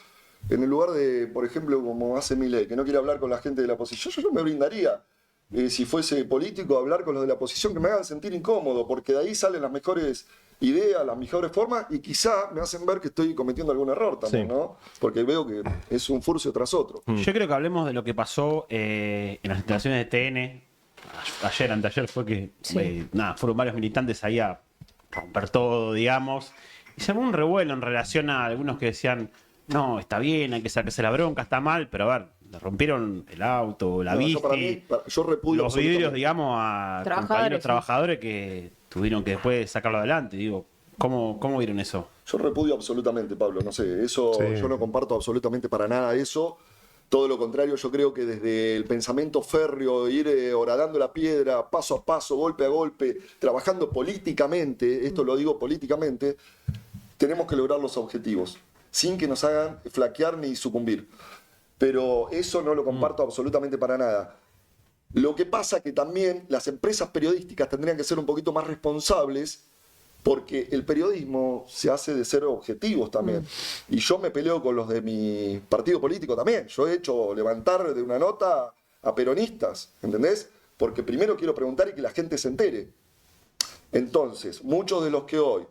en el lugar de, por ejemplo, como hace Milei, que no quiere hablar con la gente de la oposición, yo me brindaría, si fuese político, hablar con los de la oposición, que me hagan sentir incómodo, porque de ahí salen las mejores ideas, las mejores formas, y quizá me hacen ver que estoy cometiendo algún error también, ¿no? Porque veo que es un furcio tras otro. Yo creo que hablemos de lo que pasó en las instalaciones de TN. Ayer, anteayer fue que fueron varios militantes ahí a romper todo, digamos. Y se armó un revuelo en relación a algunos que decían, no, está bien, hay que sacarse la bronca, está mal, pero a ver, le rompieron el auto, la bici, yo repudio los vidrios, digamos, a compañeros trabajadores que tuvieron que después sacarlo adelante. Digo, ¿cómo vieron eso? Yo repudio absolutamente, Pablo, no sé, eso yo no comparto absolutamente para nada eso. Todo lo contrario, yo creo que desde el pensamiento férreo, ir horadando la piedra, paso a paso, golpe a golpe, trabajando políticamente, esto lo digo políticamente, tenemos que lograr los objetivos, sin que nos hagan flaquear ni sucumbir. Pero eso no lo comparto absolutamente para nada. Lo que pasa que también las empresas periodísticas tendrían que ser un poquito más responsables, porque el periodismo se hace de ser objetivos también. Y yo me peleo con los de mi partido político también. Yo he hecho levantar de una nota a peronistas, ¿entendés? Porque primero quiero preguntar y que la gente se entere. Entonces, muchos de los que hoy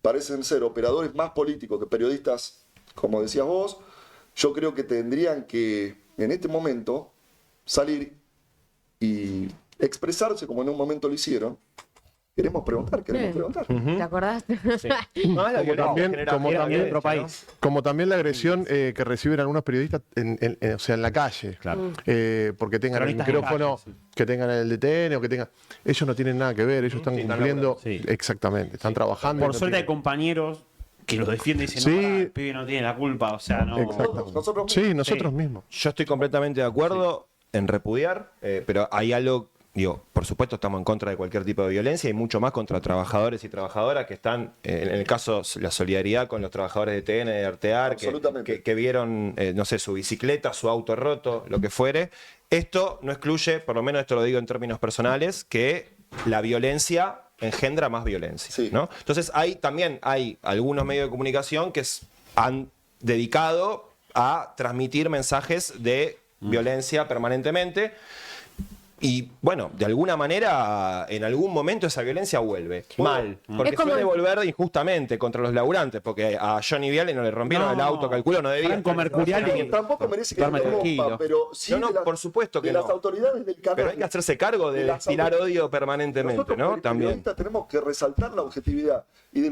parecen ser operadores más políticos que periodistas, como decías vos, yo creo que tendrían que, en este momento, salir y expresarse como en un momento lo hicieron. Queremos preguntar. ¿Te acordás? Sí. Como también la agresión que reciben algunos periodistas o sea, en la calle. Claro. Porque tengan el micrófono, que tengan el DTN o que tengan... Ellos no tienen nada que ver, ellos están cumpliendo... Exactamente, están trabajando. Por suerte hay compañeros que los defienden y dicen, no, el pibe no tiene la culpa, o sea, no... Nosotros mismos. Yo estoy completamente de acuerdo en repudiar, pero hay algo... Digo, por supuesto estamos en contra de cualquier tipo de violencia y mucho más contra trabajadores y trabajadoras que están, en el caso, la solidaridad con los trabajadores de TN, de Artear, que vieron, no sé, su bicicleta, su auto roto, lo que fuere. Esto no excluye, por lo menos esto lo digo en términos personales, que la violencia engendra más violencia, sí, ¿no? Entonces también hay algunos medios de comunicación que han dedicado a transmitir mensajes de violencia permanentemente. Y bueno, de alguna manera, en algún momento esa violencia vuelve. Mal. Porque suele volver injustamente contra los laburantes, porque a Johnny Viale no le rompieron el auto, calculo, no debía. Franco Mercuriali tampoco merece que le rompa, pero sí por supuesto que de las autoridades del canal. Pero hay que hacerse cargo de destilar odio permanentemente, nosotros, ¿no? También tenemos que resaltar la objetividad. Y de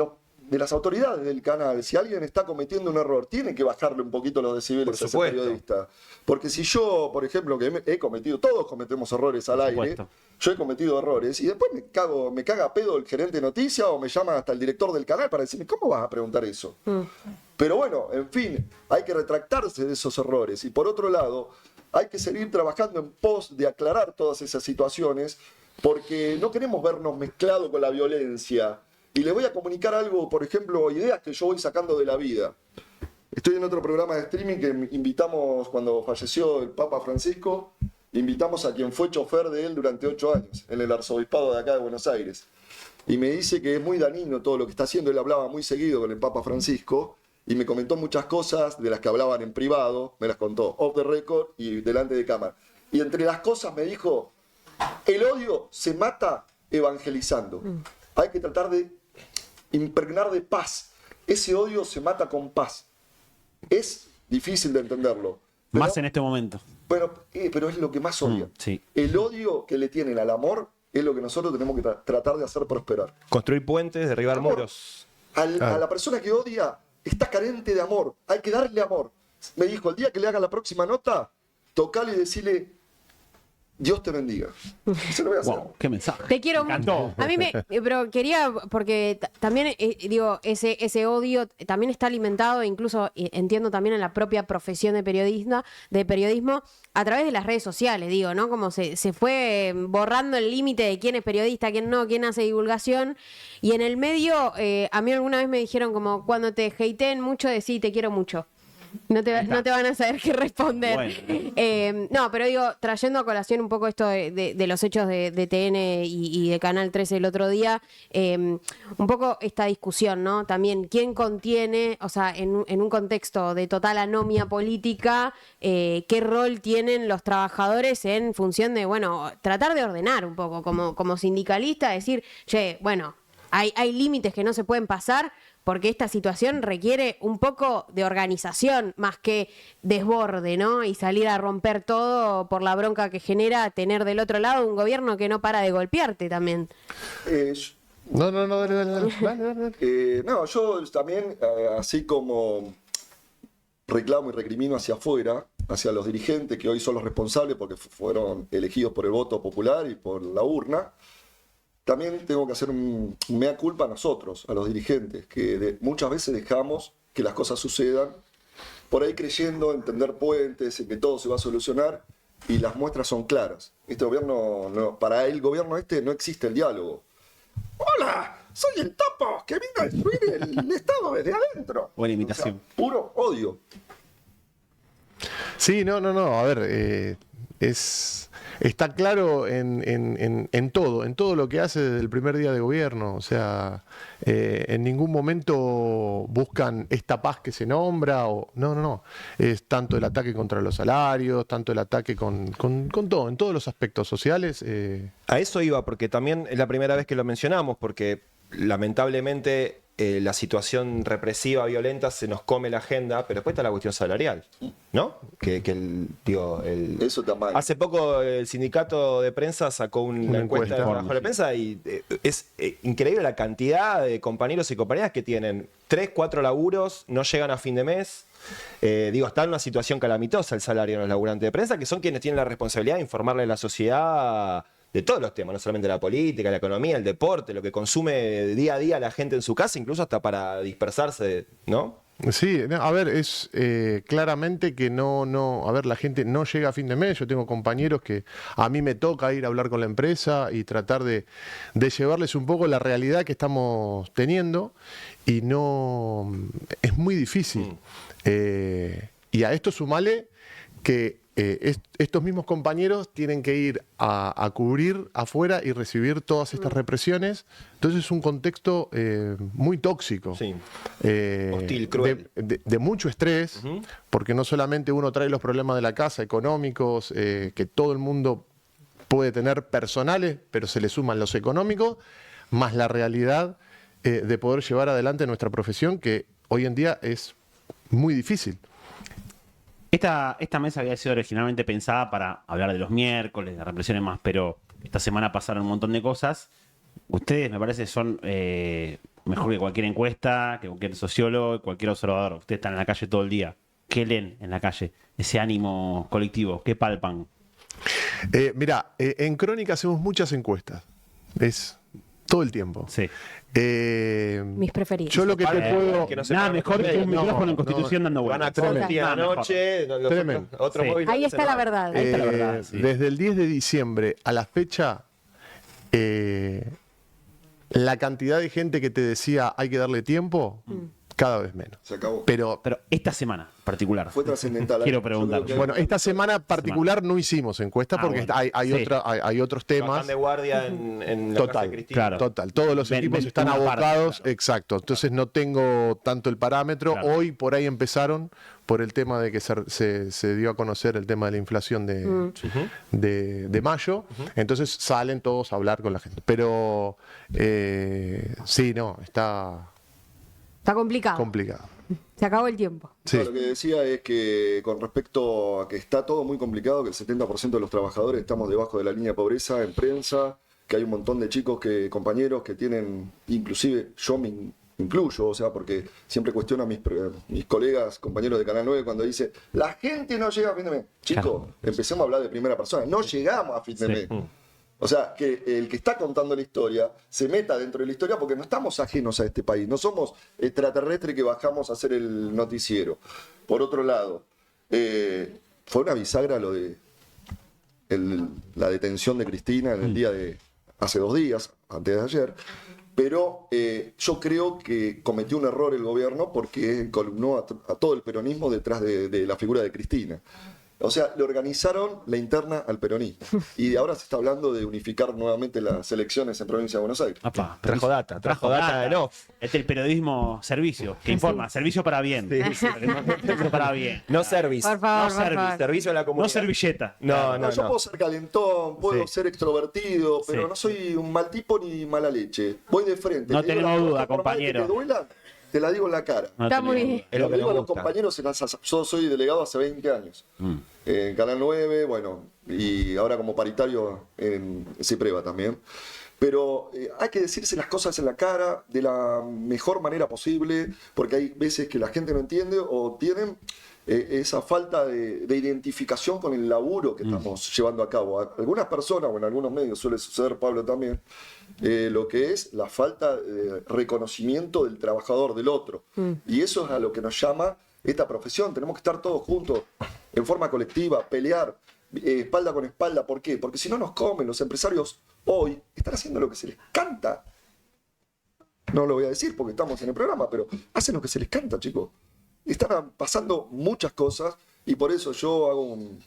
de las autoridades del canal. Si alguien está cometiendo un error, tiene que bajarle un poquito los decibeles a ese supuesto. periodista. Porque si yo, por ejemplo, que he cometido, todos cometemos errores al aire, supuesto. yo he cometido errores y después me caga a pedo el gerente de noticias o me llama hasta el director del canal para decirme, ¿cómo vas a preguntar eso? Pero bueno, en fin, hay que retractarse de esos errores. Y por otro lado, hay que seguir trabajando en pos de aclarar todas esas situaciones, porque no queremos vernos mezclados con la violencia. Y les voy a comunicar algo, por ejemplo, ideas que yo voy sacando de la vida. Estoy en otro programa de streaming que invitamos, cuando falleció el Papa Francisco, invitamos a quien fue chofer de él durante 8 años, en el arzobispado de acá de Buenos Aires. Y me dice que es muy dañino todo lo que está haciendo. Él hablaba muy seguido con el Papa Francisco y me comentó muchas cosas de las que hablaban en privado, me las contó off the record y delante de cámara. Y entre las cosas me dijo, el odio se mata evangelizando. Hay que tratar de impregnar de paz. Ese odio se mata con paz. Es difícil de entenderlo. Pero, Más en este momento. pero es lo que más odian. Sí. El odio que le tienen al amor es lo que nosotros tenemos que tratar de hacer prosperar. Construir puentes, derribar Amor. muros. A la persona que odia está carente de amor. Hay que darle amor. Me dijo, el día que le haga la próxima nota, tocale y decirle, Dios te bendiga. Se lo voy a hacer. Wow, qué mensaje. Te quiero Me encantó. mucho. A mí pero quería, porque también, digo, ese odio también está alimentado, incluso entiendo también en la propia profesión de periodismo, a través de las redes sociales, digo, ¿no? Como se fue borrando el límite de quién es periodista, quién no, quién hace divulgación. Y en el medio, a mí alguna vez me dijeron como, cuando te hateen mucho, decí te quiero mucho. No te van a saber qué responder. Bueno. No, pero digo, trayendo a colación un poco esto de los hechos de TN y de Canal 13 el otro día, un poco esta discusión, ¿no? También, ¿quién contiene, o sea, en un contexto de total anomia política, qué rol tienen los trabajadores en función de, bueno, tratar de ordenar un poco, como sindicalista, decir, che, bueno, hay límites que no se pueden pasar, porque esta situación requiere un poco de organización más que desborde, ¿no? Y salir a romper todo por la bronca que genera tener del otro lado un gobierno que no para de golpearte también. No, dale. No, yo también, así como reclamo y recrimino hacia afuera, hacia los dirigentes que hoy son los responsables porque fueron elegidos por el voto popular y por la urna, también tengo que hacer un mea culpa a nosotros, a los dirigentes, que muchas veces dejamos que las cosas sucedan, por ahí creyendo en tender puentes, en que todo se va a solucionar, y las muestras son claras. Este gobierno, para el gobierno este no existe el diálogo. ¡Hola! Soy el Topo, que vino a destruir el Estado desde adentro. Buena imitación. O sea, puro odio. Sí, no. A ver, está claro en todo lo que hace desde el primer día de gobierno. O sea, en ningún momento buscan esta paz que se nombra. No. Es tanto el ataque contra los salarios, tanto el ataque con todo, en todos los aspectos sociales. A eso iba, porque también es la primera vez que lo mencionamos, porque lamentablemente la situación represiva, violenta, se nos come la agenda, pero después está la cuestión salarial, ¿no? Eso también. Hace poco el sindicato de prensa sacó una encuesta de trabajo de prensa y es increíble la cantidad de compañeros y compañeras que tienen 3, 4 laburos, no llegan a fin de mes. Está en una situación calamitosa el salario de los laburantes de prensa, que son quienes tienen la responsabilidad de informarle a la sociedad de todos los temas, no solamente la política, la economía, el deporte, lo que consume día a día la gente en su casa, incluso hasta para dispersarse, ¿no? Sí, a ver, es claramente que a ver, la gente no llega a fin de mes. Yo tengo compañeros que a mí me toca ir a hablar con la empresa y tratar de llevarles un poco la realidad que estamos teniendo, y no, es muy difícil. Y a esto sumale que estos mismos compañeros tienen que ir a cubrir afuera y recibir todas estas represiones. Entonces es un contexto muy tóxico, Sí. Hostil, cruel. de mucho estrés, porque no solamente uno trae los problemas de la casa, económicos, que todo el mundo puede tener personales, pero se le suman los económicos, más la realidad de poder llevar adelante nuestra profesión, que hoy en día es muy difícil. Esta mesa había sido originalmente pensada para hablar de los miércoles, de represiones más, pero esta semana pasaron un montón de cosas. Ustedes, me parece, son mejor que cualquier encuesta, que cualquier sociólogo, cualquier observador. Ustedes están en la calle todo el día. ¿Qué leen en la calle? Ese ánimo colectivo, ¿qué palpan? Mirá, en Crónica hacemos muchas encuestas. Es todo el tiempo. Sí. Mis preferidos. Yo lo que te puedo... que no se Nada paran mejor los que un medios. micrófono en Constitución dando Van a vueltas. todo el día Nada mejor. anoche, los Tremendo. otros Sí. móviles Ahí no está se la van. verdad. Ahí está la verdad, sí. Desde el 10 de diciembre a la fecha, la cantidad de gente que te decía hay que darle tiempo, cada vez menos. Se acabó. Pero Pero esta semana en particular. Fue trascendental. Quiero Yo preguntar. creo que- bueno, esta semana particular no hicimos encuesta Ah, porque bueno. hay Sí. hay otros temas. Bajan de guardia en la casa Total, de Cristina. claro. Total, todos los Ven- equipos ven están una parte, abocados, claro. exacto. Entonces no tengo tanto el parámetro. Claro. Hoy por ahí empezaron por el tema de que se dio a conocer el tema de la inflación de mayo. Entonces salen todos a hablar con la gente. Pero sí, no, está Está complicado. complicado. Se acabó el tiempo. Sí. No, lo que decía es que con respecto a que está todo muy complicado, que el 70% de los trabajadores estamos debajo de la línea de pobreza en prensa, que hay un montón de chicos, compañeros que tienen, inclusive yo me incluyo, o sea, porque siempre cuestiono a mis colegas, compañeros de Canal 9 cuando dice, la gente no llega a fin de mes. Chicos, empecemos a hablar de primera persona, no llegamos a fin de mes. O sea, que el que está contando la historia se meta dentro de la historia porque no estamos ajenos a este país, no somos extraterrestres que bajamos a hacer el noticiero. Por otro lado, fue una bisagra lo de la detención de Cristina en el día de hace 2 días, antes de ayer, pero yo creo que cometió un error el gobierno porque columnó a todo el peronismo detrás de la figura de Cristina. O sea, le organizaron la interna al peronismo. Y ahora se está hablando de unificar nuevamente las elecciones en Provincia de Buenos Aires. Apa, Trajo data en off. Este es el periodismo servicio, que informa, servicio para bien. Servicio para bien. No service. Por favor, No por service. favor. Servicio a la comunidad. No servilleta. No. Yo puedo ser calentón, puedo Sí. ser extrovertido, pero Sí. no soy un mal tipo ni mala leche. Voy de frente. No Te digo tenemos las duda, cosas, por más que compañero. te duela, te la digo en la cara. No Está tenemos muy duda. bien. Es lo que digo a nos los gusta. compañeros, yo soy delegado hace 20 años. En Canal 9, bueno, y ahora como paritario en CIPREVA también. Pero hay que decirse las cosas en la cara de la mejor manera posible, porque hay veces que la gente no entiende o tienen esa falta de identificación con el laburo que estamos llevando a cabo. A algunas personas, o en algunos medios suele suceder, Pablo también, lo que es la falta de reconocimiento del trabajador, del otro. Y eso es a lo que nos llama esta profesión. Tenemos que estar todos juntos, en forma colectiva, pelear, espalda con espalda. ¿Por qué? Porque si no nos comen. Los empresarios hoy están haciendo lo que se les canta. No lo voy a decir porque estamos en el programa, pero hacen lo que se les canta, chicos. Están pasando muchas cosas y por eso yo hago un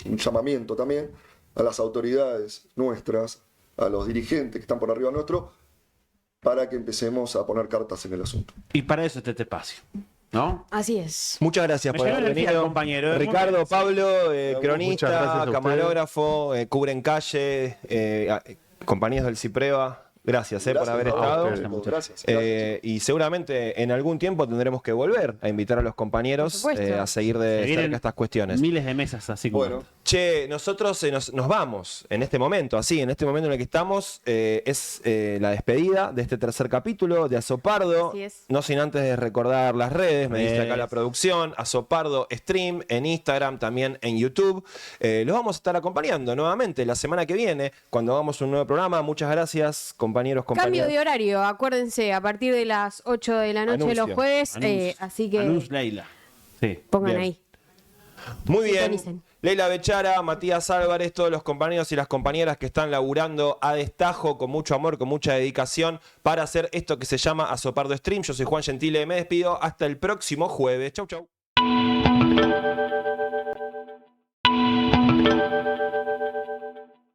llamamiento también a las autoridades nuestras, a los dirigentes que están por arriba nuestro, para que empecemos a poner cartas en el asunto. Y para eso está este espacio, ¿no? Así es. Muchas gracias Me por llegó haber energía, venido, compañero. Ricardo, Muy bien. Pablo, Muchas gracias a cronista, ustedes. camarógrafo, cubren calle, compañías del CIPREVA. Gracias, por haber a estado. ustedes. Gracias. Y seguramente en algún tiempo tendremos que volver a invitar a los compañeros Por supuesto. a seguir Se de vienen cerca estas cuestiones. Miles de mesas así como. Bueno, Che, nosotros nos vamos en este momento, así, en este momento en el que estamos, es la despedida de este tercer capítulo de Azopardo. Así es. No sin antes de recordar las redes, me dice acá Redes. la producción, Azopardo Stream en Instagram, también en YouTube. Los vamos a estar acompañando nuevamente la semana que viene, cuando hagamos un nuevo programa. Muchas gracias, compañeros, Cambio compañeras. de horario, acuérdense, a partir de las 8 de la noche Anuncio. los jueves, así que Anuncio Leila. Sí. pongan Bien. ahí. Muy bien. Sintonicen. Leila Bechara, Matías Álvarez, todos los compañeros y las compañeras que están laburando a destajo, con mucho amor, con mucha dedicación, para hacer esto que se llama Azopardo Stream. Yo soy Juan Gentile, me despido. Hasta el próximo jueves. Chau, chau.